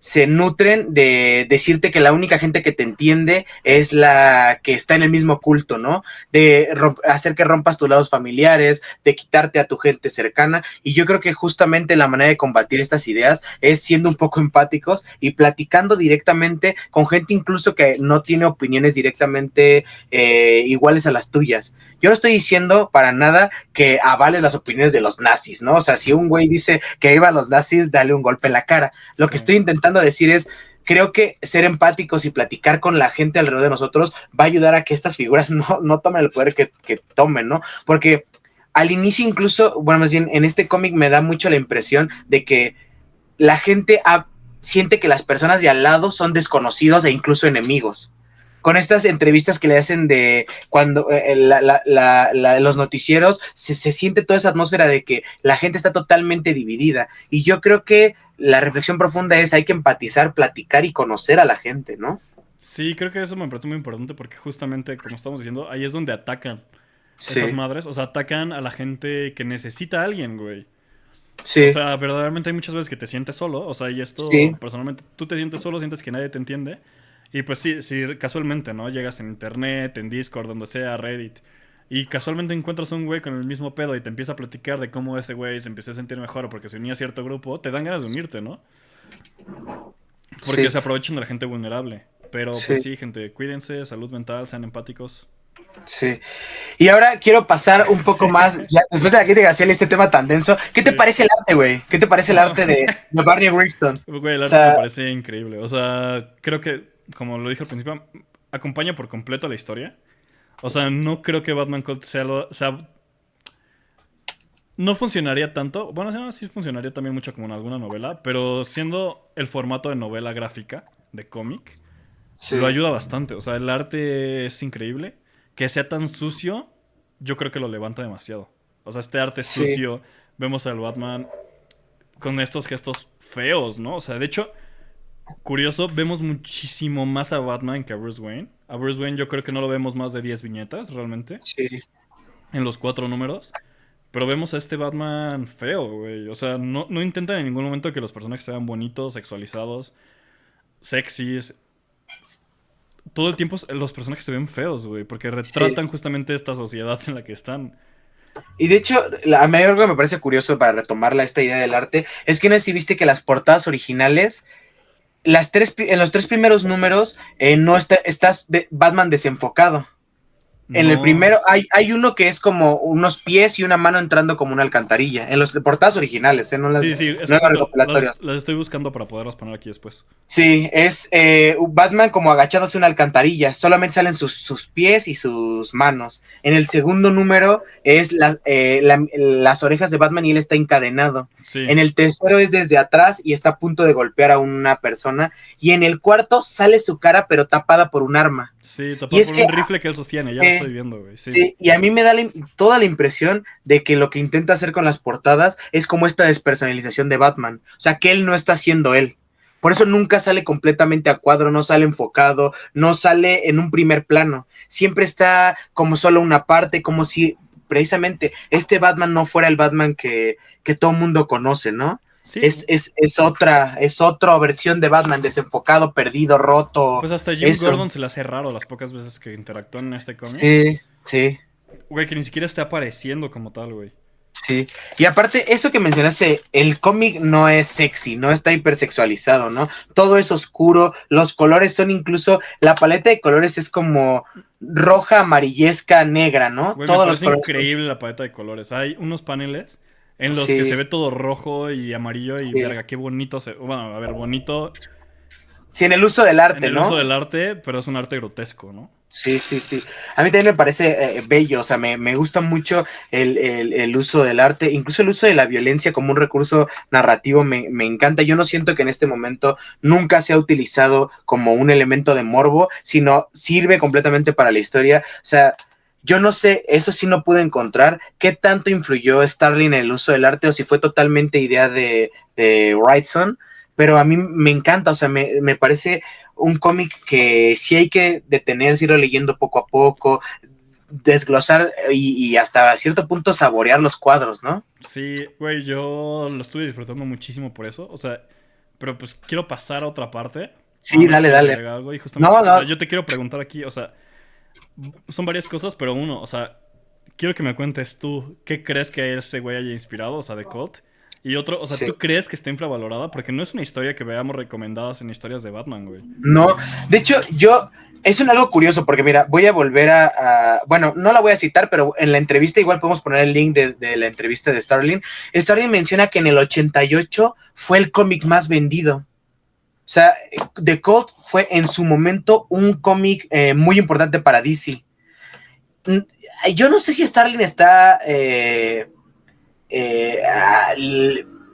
se nutren de decirte que la única gente que te entiende es la que está en el mismo culto, ¿no? De hacer que rompas tus lados familiares, de quitarte a tu gente cercana. Y yo creo que justamente la manera de combatir estas ideas es siendo un poco empáticos y platicando directamente con gente incluso que no tiene opiniones directamente iguales a las tuyas. Yo no estoy diciendo para nada que avales las opiniones de los nazis, ¿no? O sea, si un güey dice que iba a los nazis, dale un golpe en la cara. Lo Sí. que estoy intentando decir es, creo que ser empáticos y platicar con la gente alrededor de nosotros va a ayudar a que estas figuras no tomen el poder que tomen, ¿no? Porque al inicio incluso, bueno, más bien en este cómic me da mucho la impresión de que la gente siente que las personas de al lado son desconocidos e incluso enemigos. Con estas entrevistas que le hacen de cuando los noticieros, se siente toda esa atmósfera de que la gente está totalmente dividida. Y yo creo que la reflexión profunda es hay que empatizar, platicar y conocer a la gente, ¿no? Sí, creo que eso me parece muy importante porque justamente, como estamos diciendo, ahí es donde atacan estas Sí, madres. O sea, atacan a la gente que necesita a alguien, güey. O sí, sea, verdaderamente hay muchas veces que te sientes solo. O sea, y sí, esto, personalmente, tú te sientes solo, sientes que nadie te entiende. Y pues sí, sí, casualmente, ¿no? Llegas en internet, en Discord, donde sea, Reddit. Y casualmente encuentras a un güey con el mismo pedo y te empieza a platicar de cómo ese güey se empieza a sentir mejor porque se unía a cierto grupo. Te dan ganas de unirte, ¿no? Porque sí, se aprovechan de la gente vulnerable. Pero pues sí, sí, gente, cuídense, salud mental, sean empáticos. sí. Y ahora quiero pasar un poco más, ya, después de la crítica social y este tema tan denso, ¿qué te Sí. parece el arte, güey? ¿Qué te parece el No. arte de Barney Wrightson? O Güey, el arte me sea, parece increíble. O sea, creo que, como lo dije al principio, acompaña por completo la historia. O sea, no creo que Batman Cult sea. No funcionaría tanto. Bueno, sí, no, sí funcionaría también mucho como en alguna novela. Pero siendo el formato de novela gráfica, de cómic, lo sí, ayuda bastante. O sea, el arte es increíble. Que sea tan sucio, yo creo que lo levanta demasiado. O sea, este arte sí, sucio, vemos al Batman con estos gestos feos, ¿no? O sea, de hecho, curioso, vemos muchísimo más a Batman que a Bruce Wayne. A Bruce Wayne yo creo que no lo vemos más de 10 viñetas, realmente, sí, en los 4 números. Pero vemos a este Batman feo, güey. O sea, no intentan en ningún momento que los personajes sean bonitos, sexualizados, sexys. Todo el tiempo los personajes se ven feos, güey, porque sí. retratan justamente esta sociedad en la que están. Y de hecho, a mí algo que me parece curioso para retomarla esta idea del arte es que no sé si viste que las portadas originales, en los tres primeros números, no estás Batman desenfocado. En el No. primero hay uno que es como unos pies y una mano entrando como una alcantarilla. En los portadas originales, no Sí, sí, es no que en los justo recopilatorios. las estoy buscando para poderlas poner aquí después. Sí, es Batman como agachándose en una alcantarilla. Solamente salen sus pies y sus manos. En el segundo número es las orejas de Batman y él está encadenado. Sí, En el tercero es desde atrás y está a punto de golpear a una persona. Y en el cuarto sale su cara pero tapada por un arma. sí, Y tapado es por que un rifle que él sostiene, ya lo estoy viendo, güey. Sí. sí, y a mí me da toda la impresión de que lo que intenta hacer con las portadas es como esta despersonalización de Batman. O sea, que él no está siendo él. Por eso nunca sale completamente a cuadro, no sale enfocado, no sale en un primer plano. Siempre está como solo una parte, como si precisamente este Batman no fuera el Batman que todo mundo conoce, ¿no? Sí, Es otra versión de Batman, desenfocado, perdido, roto. pues hasta Jim Eso. Gordon se le hace raro las pocas veces que interactúan en este cómic. Sí, sí. Güey, que ni siquiera esté apareciendo como tal, güey. Sí, y aparte, eso que mencionaste, el cómic no es sexy, no está hipersexualizado, ¿no? Todo es oscuro, los colores son incluso, la paleta de colores es como roja, amarillesca, negra, ¿no? Güey, me Todos los parece colores son, increíble la paleta de colores. Hay unos paneles en los que se sí, ve todo rojo y amarillo y sí. verga, qué bonito se... Bueno, a ver, bonito Sí, en el uso del en arte, el uso ¿no? del arte, pero es un arte grotesco, ¿no? Sí, sí, sí. A mí también me parece bello, o sea, me gusta mucho el uso del arte, incluso el uso de la violencia como un recurso narrativo me encanta. Yo no siento que en este momento nunca se ha utilizado como un elemento de morbo, sino sirve completamente para la historia. O sea, yo no sé, eso sí no pude encontrar qué tanto influyó Starlin en el uso del arte o si fue totalmente idea de Wrightson, pero a mí me encanta, o sea, me parece un cómic que sí hay que detenerse, irlo leyendo poco a poco, desglosar y hasta cierto punto saborear los cuadros, ¿no? Sí, güey, yo lo estuve disfrutando muchísimo por eso. O sea, pero pues quiero pasar a otra parte. A Sí, ver si dale, quieres dale. agregar algo. Y justamente, No, o sea, no, yo te quiero preguntar aquí, o sea, son varias cosas, pero uno, o sea, quiero que me cuentes tú, ¿qué crees que ese güey haya inspirado, o sea, de Cult? Y otro, o sea, sí. ¿tú crees que está infravalorada? Porque no es una historia que veamos recomendadas en historias de Batman, güey. No, de hecho, es un algo curioso, porque mira, voy a volver bueno, no la voy a citar, pero en la entrevista igual podemos poner el link de la entrevista de Starling. Starling menciona que en el 88 fue el cómic más vendido. O sea, The Cult fue en su momento un cómic muy importante para DC. Yo no sé si Starling está eh,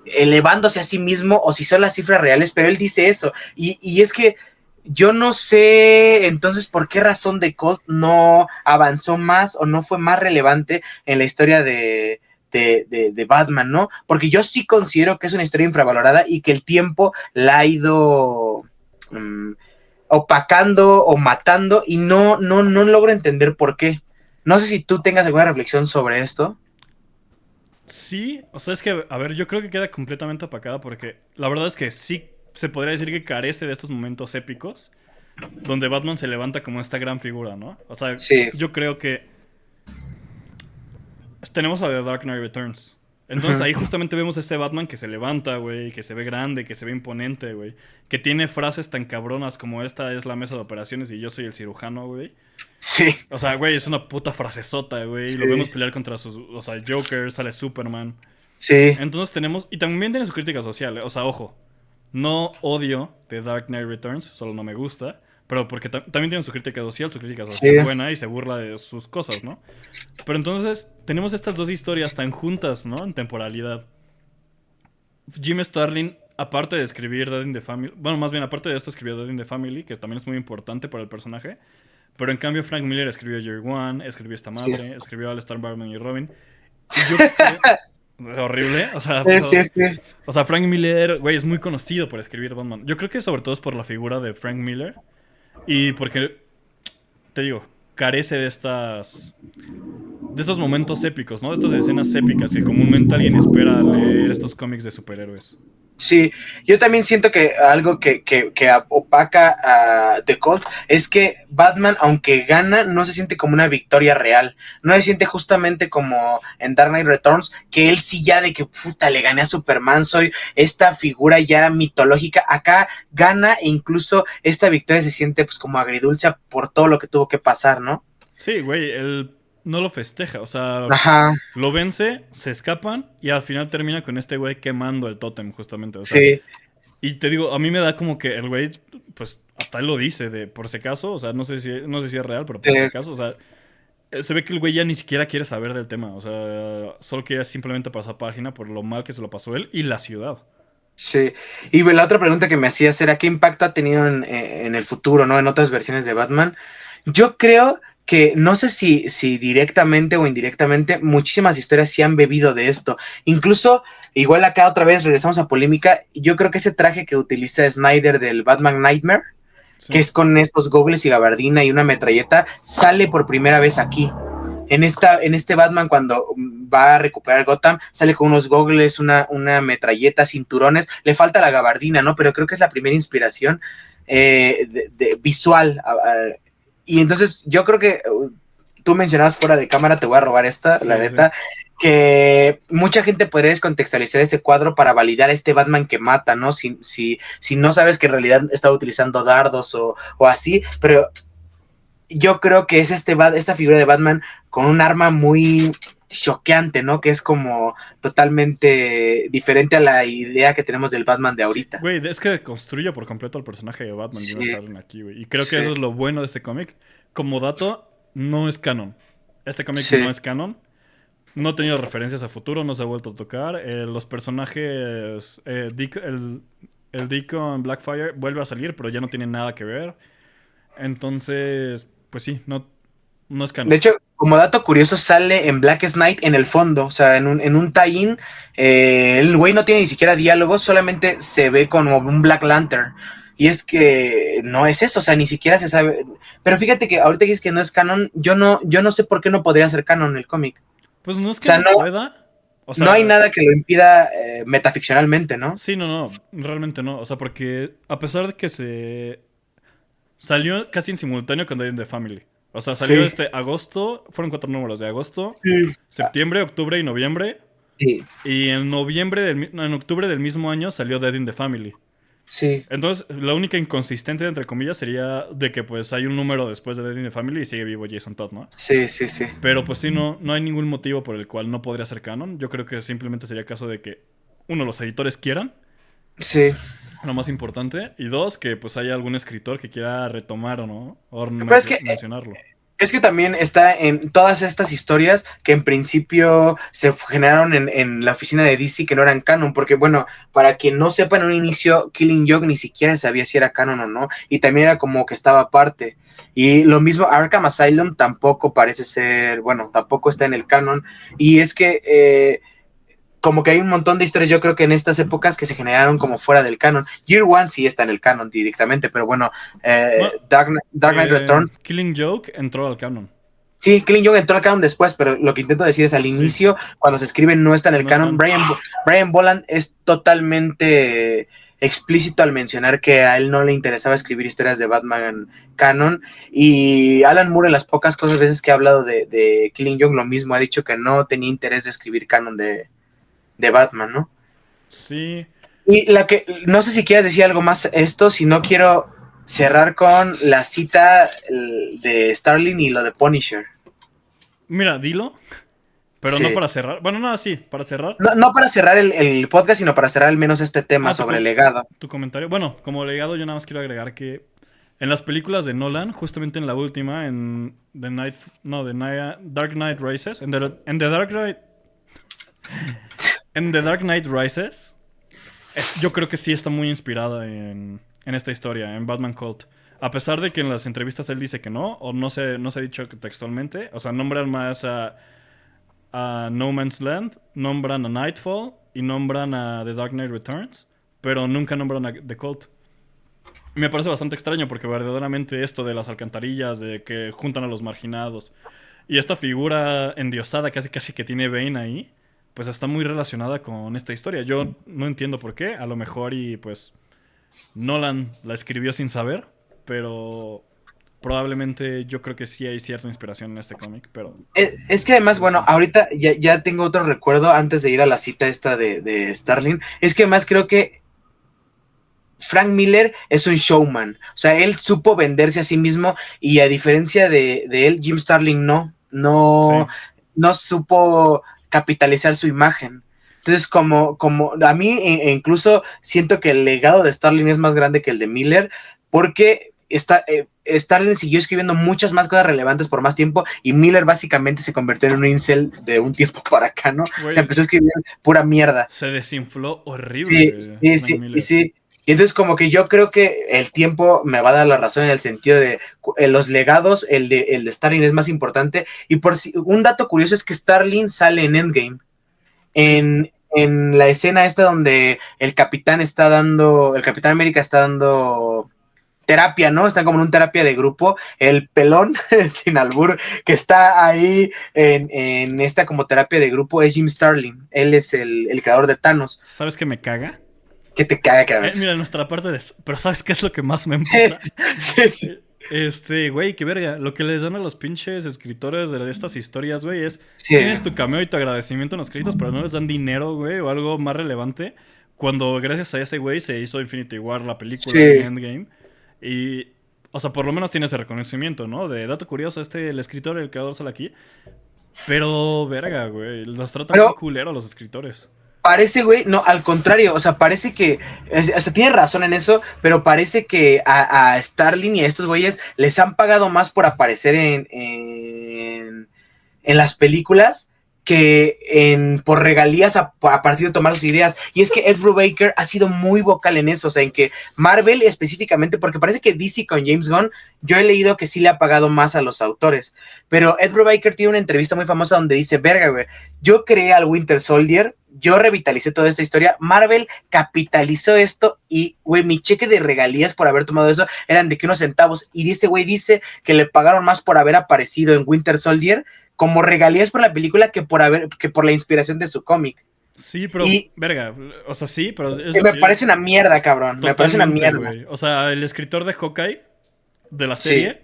elevándose a sí mismo o si son las cifras reales, pero él dice eso. Y es que yo no sé entonces por qué razón The Cult no avanzó más o no fue más relevante en la historia de Batman, ¿no? Porque yo sí considero que es una historia infravalorada y que el tiempo la ha ido opacando o matando y no logro entender por qué. No sé si tú tengas alguna reflexión sobre esto. Sí, o sea, es que, a ver, yo creo que queda completamente opacada porque la verdad es que sí se podría decir que carece de estos momentos épicos donde Batman se levanta como esta gran figura, ¿no? O sea, Sí. yo creo que tenemos a The Dark Knight Returns. Entonces Uh-huh. ahí justamente vemos a este Batman que se levanta, güey, que se ve grande, que se ve imponente, güey, que tiene frases tan cabronas como esta es la mesa de operaciones y yo soy el cirujano, güey. Sí, O sea, güey, es una puta frasezota, güey, y lo sí, vemos pelear contra sus, o sea, Joker, sale Superman. sí, Entonces tenemos, y también tiene su crítica social, o sea, ojo, no odio The Dark Knight Returns, solo no me gusta, pero porque también tiene su crítica social sí, es buena y se burla de sus cosas, ¿no? Pero entonces tenemos estas dos historias tan juntas, ¿no? En temporalidad. Jim Starlin, aparte de escribir Dead in the Family, bueno, más bien aparte de esto escribió Dead in the Family, que también es muy importante para el personaje, pero en cambio Frank Miller escribió Year One, escribió esta sí, madre, escribió All Star Batman y Robin, y yo creo... Horrible, o sea, sí, sí, pero sí. o sea, Frank Miller, güey, es muy conocido por escribir Batman. Yo creo que sobre todo es por la figura de Frank Miller y porque, te digo, carece de estos momentos épicos, ¿no? De estas escenas épicas que comúnmente alguien espera al leer estos cómics de superhéroes. Sí, yo también siento que algo que opaca a The Cult es que Batman, aunque gana, no se siente como una victoria real. No se siente justamente como en Dark Knight Returns, que él sí ya de que puta le gané a Superman, soy esta figura ya mitológica. Acá gana e incluso esta victoria se siente pues como agridulce por todo lo que tuvo que pasar, ¿no? Sí, güey, él no lo festeja, o sea, Ajá, lo vence, se escapan y al final termina con este güey quemando el tótem, justamente, o sea, sí. y te digo, a mí me da como que el güey, pues hasta él lo dice, de por si acaso, o sea, no sé si es real, pero por si Sí, acaso, o sea, se ve que el güey ya ni siquiera quiere saber del tema, o sea, solo quiere simplemente pasar página por lo mal que se lo pasó él y la ciudad. sí. Y la otra pregunta que me hacías era, ¿qué impacto ha tenido en el futuro, ¿no? En otras versiones de Batman. Yo creo que, no sé si directamente o indirectamente, muchísimas historias sí han bebido de esto. Incluso, igual acá otra vez regresamos a polémica, yo creo que ese traje que utiliza Snyder del Batman Nightmare, que Sí. es con estos gogles y gabardina y una metralleta, sale por primera vez aquí. En este Batman, cuando va a recuperar Gotham, sale con unos gogles, una metralleta, cinturones, le falta la gabardina, ¿no? Pero creo que es la primera inspiración visual. Y entonces yo creo que tú mencionabas fuera de cámara, te voy a robar esta, la Sí, sí. neta, que mucha gente podría descontextualizar este cuadro para validar a este Batman que mata, ¿no? Si no sabes que en realidad estaba utilizando dardos o así, pero yo creo que es esta figura de Batman con un arma muy choqueante, ¿no? Que es como totalmente diferente a la idea que tenemos del Batman de Sí, ahorita. güey, es que construye por completo el personaje de Batman Jim Sí, Starlin aquí, güey. Y creo que sí, eso es lo bueno de este cómic. Como dato, no es canon. Este cómic no sí, es canon. No ha tenido referencias a futuro, no se ha vuelto a tocar. Los personajes, el Deacon Blackfire vuelve a salir, pero ya no tiene nada que ver. Entonces, pues sí, no es de canon. hecho, como dato curioso, sale en Blackest Night en el fondo, o sea, en un tie-in, el güey no tiene ni siquiera diálogo, solamente se ve como un Black Lantern. Y es que no es eso, o sea, ni siquiera se sabe. Pero fíjate que ahorita que dices que no es canon, yo no sé por qué no podría ser canon el cómic. Pues no es O que sea, no no, pueda. O no hay sea, nada que lo impida metaficcionalmente, ¿no? sí, no, realmente no. O sea, porque a pesar de que salió casi en simultáneo con Dead in the Family. O sea, salió Sí, este agosto, fueron 4 números de agosto, sí. septiembre, octubre y noviembre. Sí, Y en octubre del mismo año salió Dead in the Family. sí, Entonces, la única inconsistente, entre comillas, sería de que pues hay un número después de Dead in the Family y sigue vivo Jason Todd, ¿no? sí, sí, sí. Pero pues sí, no hay ningún motivo por el cual no podría ser canon. Yo creo que simplemente sería caso de que, uno, los editores quieran, Sí. lo más importante, y dos, que pues haya algún escritor que quiera retomar o no, o Pero mencionarlo. es que también está en todas estas historias que en principio se generaron en la oficina de DC que no eran canon, porque bueno, para quien no sepa, en un inicio Killing Joke ni siquiera sabía si era canon o no, y también era como que estaba aparte. Y lo mismo Arkham Asylum tampoco parece ser, bueno, tampoco está en el canon, y es que como que hay un montón de historias, yo creo que en estas épocas que se generaron como fuera del canon. Year One sí está en el canon directamente, pero bueno, Bueno, Dark Knight Return. Killing Joke entró al canon. Sí, Killing Joke entró al canon después, pero lo que intento decir es al Sí, inicio, cuando se escribe, no está en el no canon. están. Brian Boland es totalmente explícito al mencionar que a él no le interesaba escribir historias de Batman canon. Y Alan Moore, en las pocas cosas veces que ha hablado de Killing Joke, lo mismo, ha dicho que no tenía interés de escribir canon de Batman, ¿no? Sí. Y no sé si quieres decir algo más esto, si no quiero cerrar con la cita de Starling y lo de Punisher. Mira, dilo, pero no Sí. para cerrar. Bueno, no, sí, para cerrar. No para cerrar el podcast, sino para cerrar al menos este tema Ah, sobre el legado. tu comentario. Bueno, como legado, yo nada más quiero agregar que en las películas de Nolan, justamente en la última, en Dark Knight Rises, en The Dark Knight Rises, yo creo que sí está muy inspirada en esta historia, en Batman Cult. A pesar de que en las entrevistas él dice que no, o no se ha dicho textualmente, o sea, nombran más a No Man's Land, nombran a Nightfall y nombran a The Dark Knight Returns, pero nunca nombran a The Cult. Me parece bastante extraño porque verdaderamente esto de las alcantarillas, de que juntan a los marginados y esta figura endiosada casi casi que tiene Bane ahí, pues está muy relacionada con esta historia. Yo no entiendo por qué, a lo mejor y pues Nolan la escribió sin saber, pero probablemente yo creo que sí hay cierta inspiración en este cómic, Es que además, pero bueno, sí. ahorita ya tengo otro recuerdo antes de ir a la cita esta de Starling. Es que además creo que Frank Miller es un showman. O sea, él supo venderse a sí mismo y a diferencia de él, Jim Starlin Sí. no supo capitalizar su imagen. Entonces, como a mí incluso siento que el legado de Starlin es más grande que el de Miller, porque Starlin siguió escribiendo muchas más cosas relevantes por más tiempo y Miller básicamente se convirtió en un incel de un tiempo para acá, ¿no? Güey, Se empezó a escribir pura mierda. se desinfló Sí, horrible sí, Frank sí, Miller. sí. Y entonces como que yo creo que el tiempo me va a dar la razón en el sentido de los legados, el de Starlin es más importante. Y por si, un dato curioso es que Starlin sale en Endgame. Sí. En la escena esta donde el Capitán América está dando terapia, ¿no? Están como en un terapia de grupo. El pelón, sin albur, que está ahí en esta como terapia de grupo es Jim Starlin. Él es el creador de Thanos. ¿Sabes qué me caga? Que te caga, cabrón. Mira, nuestra parte de... Pero ¿sabes qué es lo que más me Sí, emputa? sí, sí. Güey, qué verga. Lo que les dan a los pinches escritores de estas historias, güey, es... Sí. Tienes tu cameo y tu agradecimiento en los créditos, pero no les dan dinero, güey, o algo más relevante. Cuando gracias a ese güey se hizo Infinity War, la película y Sí. Endgame. Y... O sea, por lo menos tienes ese reconocimiento, ¿no? De dato curioso, el escritor, el creador sale aquí. Pero, verga, güey, los tratan muy Pero culero a los escritores. parece, güey, no, al contrario, o sea, parece que, o sea, tiene razón en eso, pero parece que a Starling y a estos güeyes les han pagado más por aparecer en las películas que por regalías a partir de tomar sus ideas. Y es que Ed Brubaker ha sido muy vocal en eso, o sea, en que Marvel específicamente, porque parece que DC con James Gunn, yo he leído que sí le ha pagado más a los autores, pero Ed Brubaker tiene una entrevista muy famosa donde dice, verga, güey, yo creé al Winter Soldier, yo revitalicé toda esta historia, Marvel capitalizó esto y, güey, mi cheque de regalías por haber tomado eso eran de que unos centavos. Y dice, güey, dice que le pagaron más por haber aparecido en Winter Soldier como regalías por la película que por la inspiración de su cómic. Sí, pero, Y verga, o sea, sí, pero es me parece una mierda, cabrón. Me parece una totalmente, mierda. güey. O sea, el escritor de Hawkeye, de la Sí, serie,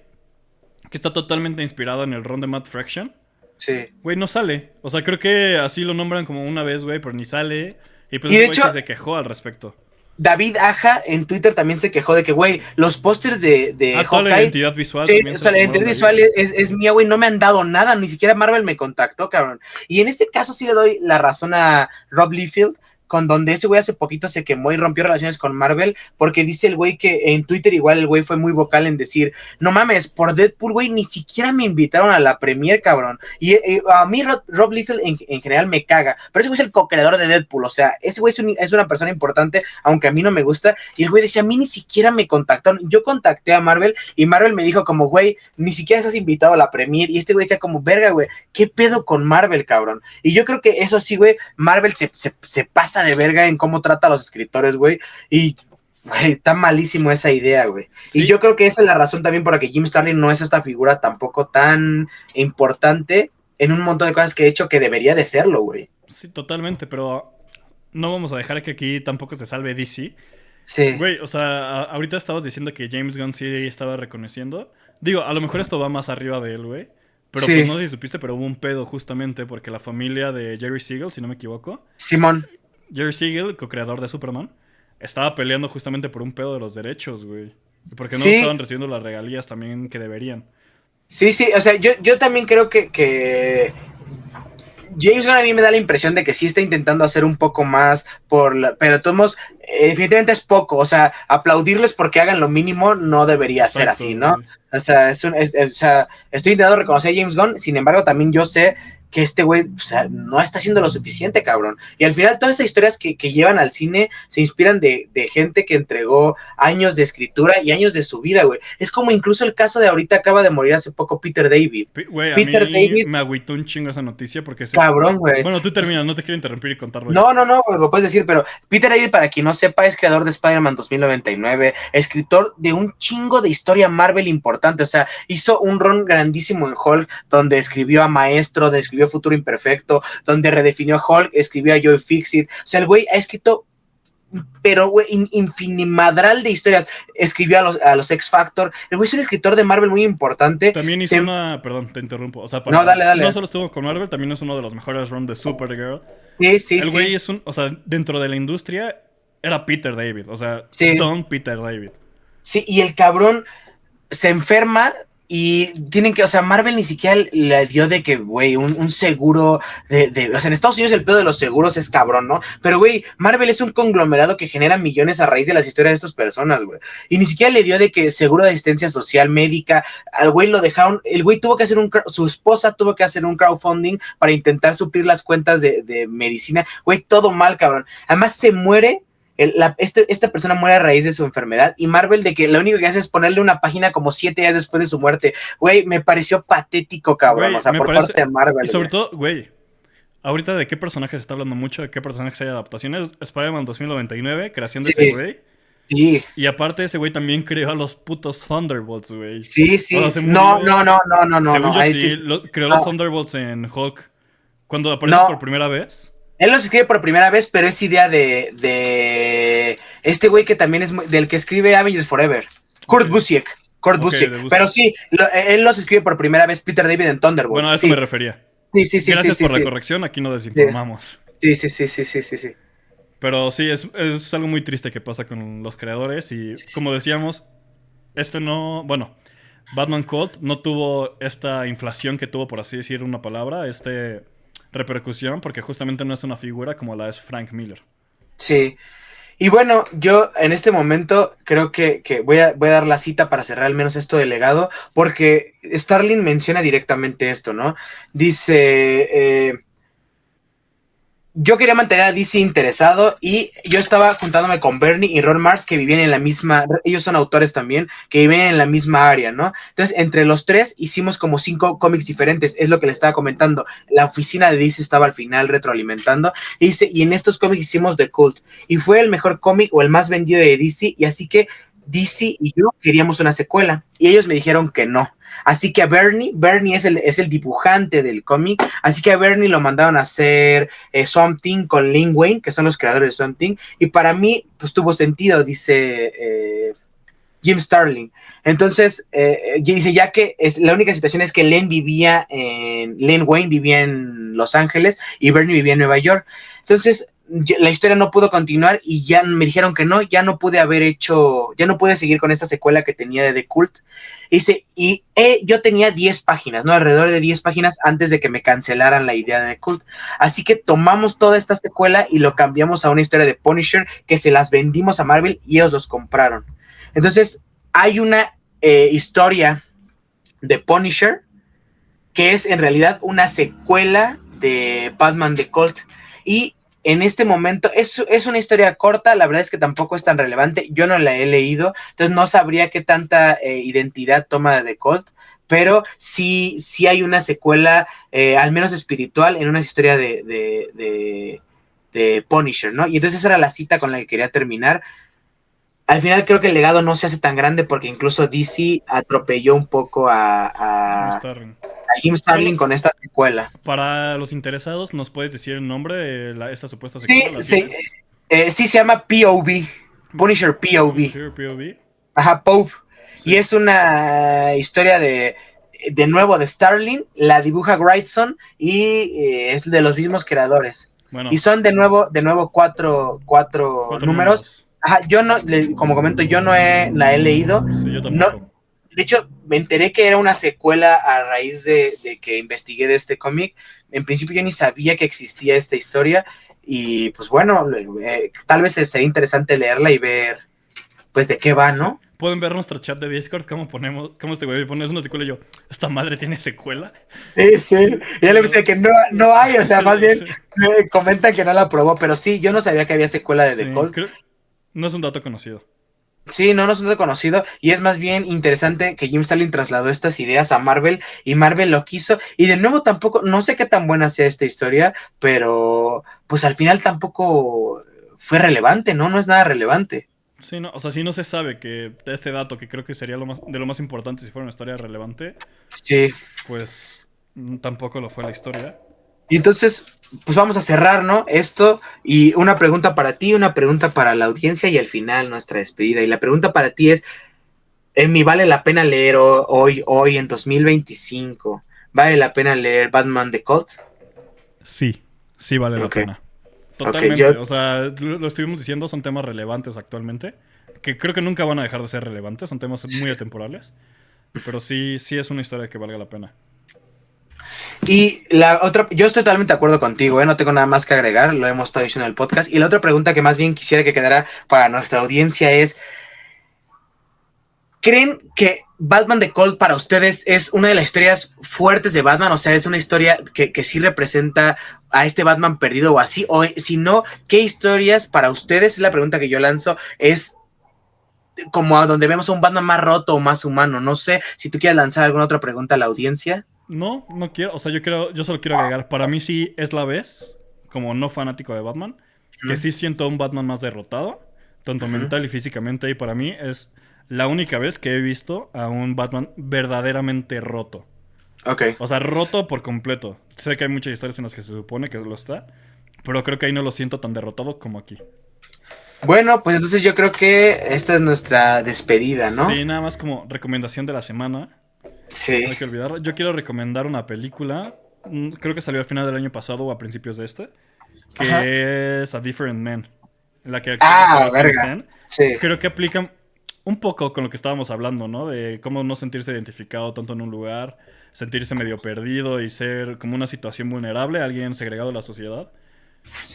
que está totalmente inspirado en el ron de Matt Fraction, sí. güey, no sale. O sea, creo que así lo nombran como una vez, güey, pero ni sale. Y pues Y ese de güey hecho, sí se quejó al respecto. David Aja en Twitter también se quejó de que, güey, los pósters de Toda la Hawkeye. identidad visual Sí, también o se sea, la la tomaron identidad de ahí, visual güey. es mía, güey, no me han dado nada, ni siquiera Marvel me contactó, cabrón. Y en este caso sí le doy la razón a Rob Liefeld, con donde ese güey hace poquito se quemó y rompió relaciones con Marvel, porque dice el güey que en Twitter igual el güey fue muy vocal en decir, no mames, por Deadpool, güey, ni siquiera me invitaron a la premiere, cabrón. Y a mí Rob Liefeld en general me caga, pero ese güey es el co-creador de Deadpool, o sea, ese güey es una persona importante, aunque a mí no me gusta, y el güey decía, a mí ni siquiera me contactaron, yo contacté a Marvel, y Marvel me dijo como, güey, ni siquiera estás invitado a la premiere, y este güey decía como, verga, güey, ¿qué pedo con Marvel, cabrón? Y yo creo que eso sí, güey, Marvel se pasa de verga en cómo trata a los escritores, güey, y güey, está malísimo esa idea, güey. Y Sí, yo creo que esa es la razón también por la que Jim Starlin no es esta figura tampoco tan importante en un montón de cosas que he hecho que debería de serlo, güey. sí, totalmente, pero no vamos a dejar que aquí tampoco se salve DC. Sí, Güey, o sea, ahorita estabas diciendo que James Gunn sí estaba reconociendo. Digo, a lo mejor esto va más arriba de él, güey. Pero pues sí, no sé si supiste, pero hubo un pedo justamente porque la familia de Jerry Siegel, si no me equivoco, Simón. Jerry Siegel, co-creador de Superman, estaba peleando justamente por un pedo de los derechos, güey. Y porque no Sí, estaban recibiendo las regalías también que deberían. sí, sí, o sea, yo también creo que James Gunn a mí me da la impresión de que sí está intentando hacer un poco más pero de todos modos, definitivamente es poco, o sea, aplaudirles porque hagan lo mínimo no debería ser Exacto, así, ¿no? güey. O sea, o sea, estoy intentando reconocer a James Gunn, sin embargo, también yo sé que este güey, o sea, no está haciendo lo suficiente, cabrón. Y al final, todas estas historias que llevan al cine se inspiran de gente que entregó años de escritura y años de su vida, güey. Es como incluso el caso de ahorita acaba de morir hace poco Peter David. Güey, a Peter mí David, me agüitó un chingo esa noticia porque cabrón, güey. Bueno, tú terminas, no te quiero interrumpir y contarlo yo. No, no, no, lo puedes decir, pero Peter David, para quien no sepa, es creador de Spider-Man 2099, escritor de un chingo de historia Marvel importante, o sea, hizo un run grandísimo en Hulk, donde escribió a Maestro, donde escribió Futuro Imperfecto, donde redefinió a Hulk, escribió a Joy Fixit, o sea, el güey ha escrito pero, güey, infinimadral de historias. Escribió a los X Factor. El güey es un escritor de Marvel muy importante. También hizo una. Perdón, te interrumpo. O sea, No, dale, no dale. solo estuvo con Marvel, también es uno de los mejores runs de Supergirl. Sí, sí, El güey sí. es un. O sea, dentro de la industria, era Peter David, o sea, Sí. Don Peter David. Sí, y el cabrón se enferma y tienen que, o sea, Marvel ni siquiera le dio de que, güey, un seguro o sea, en Estados Unidos el pedo de los seguros es cabrón, ¿no? Pero, güey, Marvel es un conglomerado que genera millones a raíz de las historias de estas personas, güey. Y ni siquiera le dio de que seguro de asistencia social médica, al güey lo dejaron, el güey tuvo que hacer su esposa tuvo que hacer un crowdfunding para intentar suplir las cuentas de medicina, güey, todo mal, cabrón. Además se muere esta persona muere a raíz de su enfermedad y Marvel de que lo único que hace es ponerle una página como 7 días después de su muerte. Güey, me pareció patético, cabrón. Güey, O sea, por parte de Marvel. Y sobre güey. todo, güey, ahorita de qué personajes se está hablando mucho, de qué personajes hay adaptaciones. Spider-Man 2099, creación de Sí, ese güey. sí, Y aparte ese güey también creó a los putos Thunderbolts, güey. sí, O sea, sí. se No, murió. no, no, no, no, no, Según no. yo Ahí sí, sí. creó los No, Thunderbolts en Hulk. Cuando aparece por no. primera vez. Él los escribe por primera vez, pero es idea de este güey que también es del que escribe Avengers Forever. Kurt Ok. Busiek. Kurt Ok, Busiek. de Busiek. Pero sí, él los escribe por primera vez Peter David en Bueno, Thunderbolts. a eso me Sí, refería. sí, sí, sí, sí, Gracias sí, por la sí. corrección, aquí no desinformamos. Sí, sí, sí, sí, sí, sí, sí. Pero sí, es algo muy triste que pasa con los creadores. Y como decíamos, bueno, Batman Colt no tuvo esta inflación que tuvo, por así decir una palabra, repercusión, porque justamente no es una figura como la es Frank Miller. Sí. Y bueno, yo en este momento creo que voy a dar la cita para cerrar al menos esto del legado, porque Starling menciona directamente esto, ¿no? Dice, yo quería mantener a DC interesado y yo estaba juntándome con Bernie y Ron Marz que vivían en la misma, ellos son autores también, que vivían en la misma área, ¿no? Entonces, entre los tres hicimos como 5 cómics diferentes, es lo que le estaba comentando. La oficina de DC estaba al final retroalimentando y en estos cómics hicimos The Cult y fue el mejor cómic o el más vendido de DC y así que DC y yo queríamos una secuela y ellos me dijeron que no. Así que a Bernie es el dibujante del cómic, así que a Bernie lo mandaron a hacer Swamp Thing con Lin Wayne, que son los creadores de Swamp Thing, y para mí, pues tuvo sentido, dice Jim Starlin. Entonces, dice, ya que la única situación es que Lin Wayne vivía en Los Ángeles y Bernie vivía en Nueva York. Entonces, la historia no pudo continuar y ya me dijeron que no, ya no pude seguir con esta secuela que tenía de The Cult. Dice, yo tenía 10 páginas, ¿no? Alrededor de 10 páginas antes de que me cancelaran la idea de The Cult. Así que tomamos toda esta secuela y lo cambiamos a una historia de Punisher que se las vendimos a Marvel y ellos los compraron. Entonces, hay una historia de Punisher que es en realidad una secuela de Batman The Cult y en este momento es una historia corta, la verdad es que tampoco es tan relevante, yo no la he leído, entonces no sabría qué tanta identidad toma de The Cult, pero sí hay una secuela, al menos espiritual, en una historia de Punisher, ¿no? Y entonces esa era la cita con la que quería terminar. Al final creo que el legado no se hace tan grande porque incluso DC atropelló un poco a Jim Starlin con esta secuela. Para los interesados, ¿nos puedes decir el nombre de esta supuesta secuela? Sí, sí, se llama POV, Punisher POV. POV. Ajá, Pope. Sí. Y es una historia de nuevo de Starlin, la dibuja Wrightson y es de los mismos creadores. Bueno. Y son de nuevo cuatro números. Ajá, yo no, como comento, yo no la he leído. Sí, yo tampoco. No, de hecho, me enteré que era una secuela a raíz de que investigué de este cómic. En principio yo ni sabía que existía esta historia y pues bueno, tal vez sería interesante leerla y ver pues de qué va, ¿no? Sí. Pueden ver nuestro chat de Discord, cómo este güey pones una secuela y yo, ¿esta madre tiene secuela? Sí. Ya le puse que no hay, o sea, más bien comentan que no la probó, pero sí, yo no sabía que había secuela de The Cult. No es un dato conocido. Sí, no es un dato conocido y es más bien interesante que Jim Starlin trasladó estas ideas a Marvel y Marvel lo quiso y de nuevo tampoco, no sé qué tan buena sea esta historia, pero pues al final tampoco fue relevante, ¿no? No es nada relevante. Sí, no, o sea, si no se sabe que este dato, que creo que sería de lo más importante si fuera una historia relevante, sí, pues tampoco lo fue la historia. Y entonces, pues vamos a cerrar, ¿no? Esto y una pregunta para ti, una pregunta para la audiencia y al final nuestra despedida. Y la pregunta para ti es, ¿me vale la pena leer hoy en 2025? ¿Vale la pena leer Batman The Cult? Sí vale la pena. Totalmente. Ok, O sea, lo estuvimos diciendo, son temas relevantes actualmente. Que creo que nunca van a dejar de ser relevantes. Son temas muy atemporales. Pero sí, sí es una historia que valga la pena. y la otra, yo estoy totalmente de acuerdo contigo, no tengo nada más que agregar, lo hemos estado diciendo en el podcast. Y la otra pregunta que más bien quisiera que quedara para nuestra audiencia es, ¿creen que Batman de Colt para ustedes es una de las historias fuertes de Batman? O sea, es una historia que sí representa a este Batman perdido o así. O si no, ¿qué historias para ustedes? Es la pregunta que yo lanzo. Es como a donde vemos a un Batman más roto o más humano. No sé si tú quieres lanzar alguna otra pregunta a la audiencia. No, no quiero. O sea, yo solo quiero agregar. Para mí sí es la vez, como no fanático de Batman, que sí siento a un Batman más derrotado, tanto mental y físicamente. Y para mí es la única vez que he visto a un Batman verdaderamente roto. Ok. O sea, roto por completo. Sé que hay muchas historias en las que se supone que lo está, pero creo que ahí no lo siento tan derrotado como aquí. Bueno, pues entonces yo creo que esta es nuestra despedida, ¿no? Sí, nada más como recomendación de la semana. No Sí. hay que olvidarlo. Yo quiero recomendar una película. Creo que salió al final del año pasado o a principios de este. Ajá. Que es A Different Man. En la que actúa Ah, Sebastian verga. Stan. Sí. Creo que aplican un poco con lo que estábamos hablando, ¿no? De cómo no sentirse identificado tanto en un lugar, sentirse medio perdido y ser como una situación vulnerable, alguien segregado de la sociedad.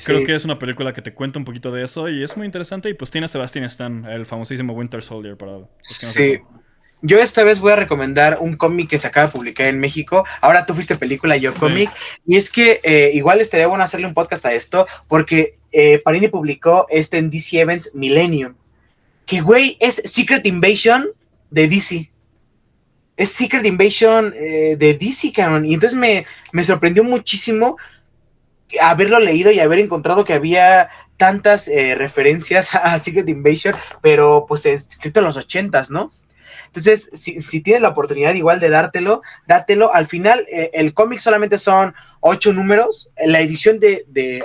Creo Sí. que es una película que te cuenta un poquito de eso y es muy interesante. Y pues tiene a Sebastian Stan, el famosísimo Winter Soldier, para los que no Sí. sepan. Yo esta vez voy a recomendar un cómic que se acaba de publicar en México. Ahora tú fuiste película, yo Sí. cómic. Y es que igual estaría bueno hacerle un podcast a esto, porque Panini publicó este en DC Events Millennium. Que, güey, es Secret Invasion de DC. Es Secret Invasion de DC, cabrón. Y entonces me sorprendió muchísimo haberlo leído y haber encontrado que había tantas referencias a Secret Invasion, pero pues escrito en los 80s, ¿no? Entonces, si tienes la oportunidad igual de dátelo. Al final, el cómic solamente son 8 números. La edición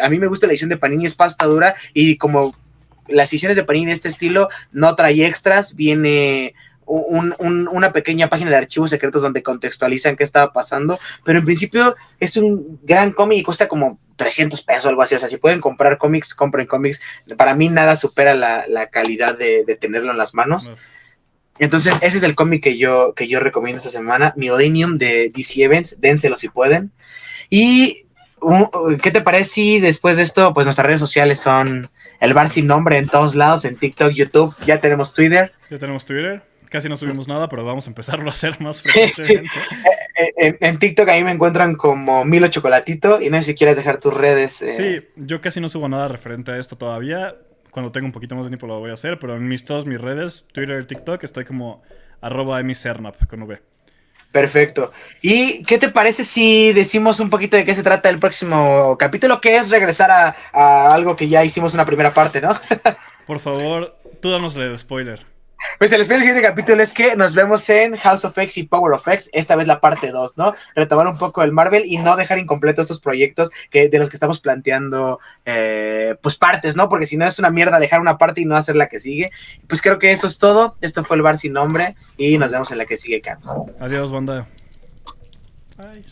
a mí me gusta la edición de Panini, es pasta dura, y como las ediciones de Panini de este estilo no trae extras, viene una pequeña página de archivos secretos donde contextualizan qué estaba pasando, pero en principio es un gran cómic y cuesta como 300 pesos o algo así. O sea, si pueden comprar cómics, compren cómics. Para mí nada supera la calidad de tenerlo en las manos. No. Entonces, ese es el cómic que yo recomiendo esta semana, Millennium de DC Events. Dénselo si pueden. Y, ¿qué te parece si después de esto, pues nuestras redes sociales son El Bar Sin Nombre en todos lados, en TikTok, YouTube, ya tenemos Twitter. Ya tenemos Twitter. Casi no subimos nada, pero vamos a empezarlo a hacer más Sí, frecuentemente. en TikTok ahí me encuentran como Milo Chocolatito, y no sé si quieres dejar tus redes. Sí, yo casi no subo nada referente a esto todavía. Cuando tenga un poquito más de tiempo lo voy a hacer, pero en todas mis redes, Twitter, TikTok, estoy como @emicernap con V. Perfecto. ¿Y qué te parece si decimos un poquito de qué se trata el próximo capítulo? Que es regresar a algo que ya hicimos una primera parte, ¿no? Por favor, tú danos el spoiler. Pues el siguiente capítulo es que nos vemos en House of X y Power of X, esta vez la parte 2, ¿no? Retomar un poco el Marvel y no dejar incompletos estos proyectos de los que estamos planteando, pues partes, ¿no? Porque si no es una mierda dejar una parte y no hacer la que sigue. Pues creo que eso es todo. Esto fue El Bar Sin Nombre y nos vemos en la que sigue, Carlos. Adiós, banda. Ay.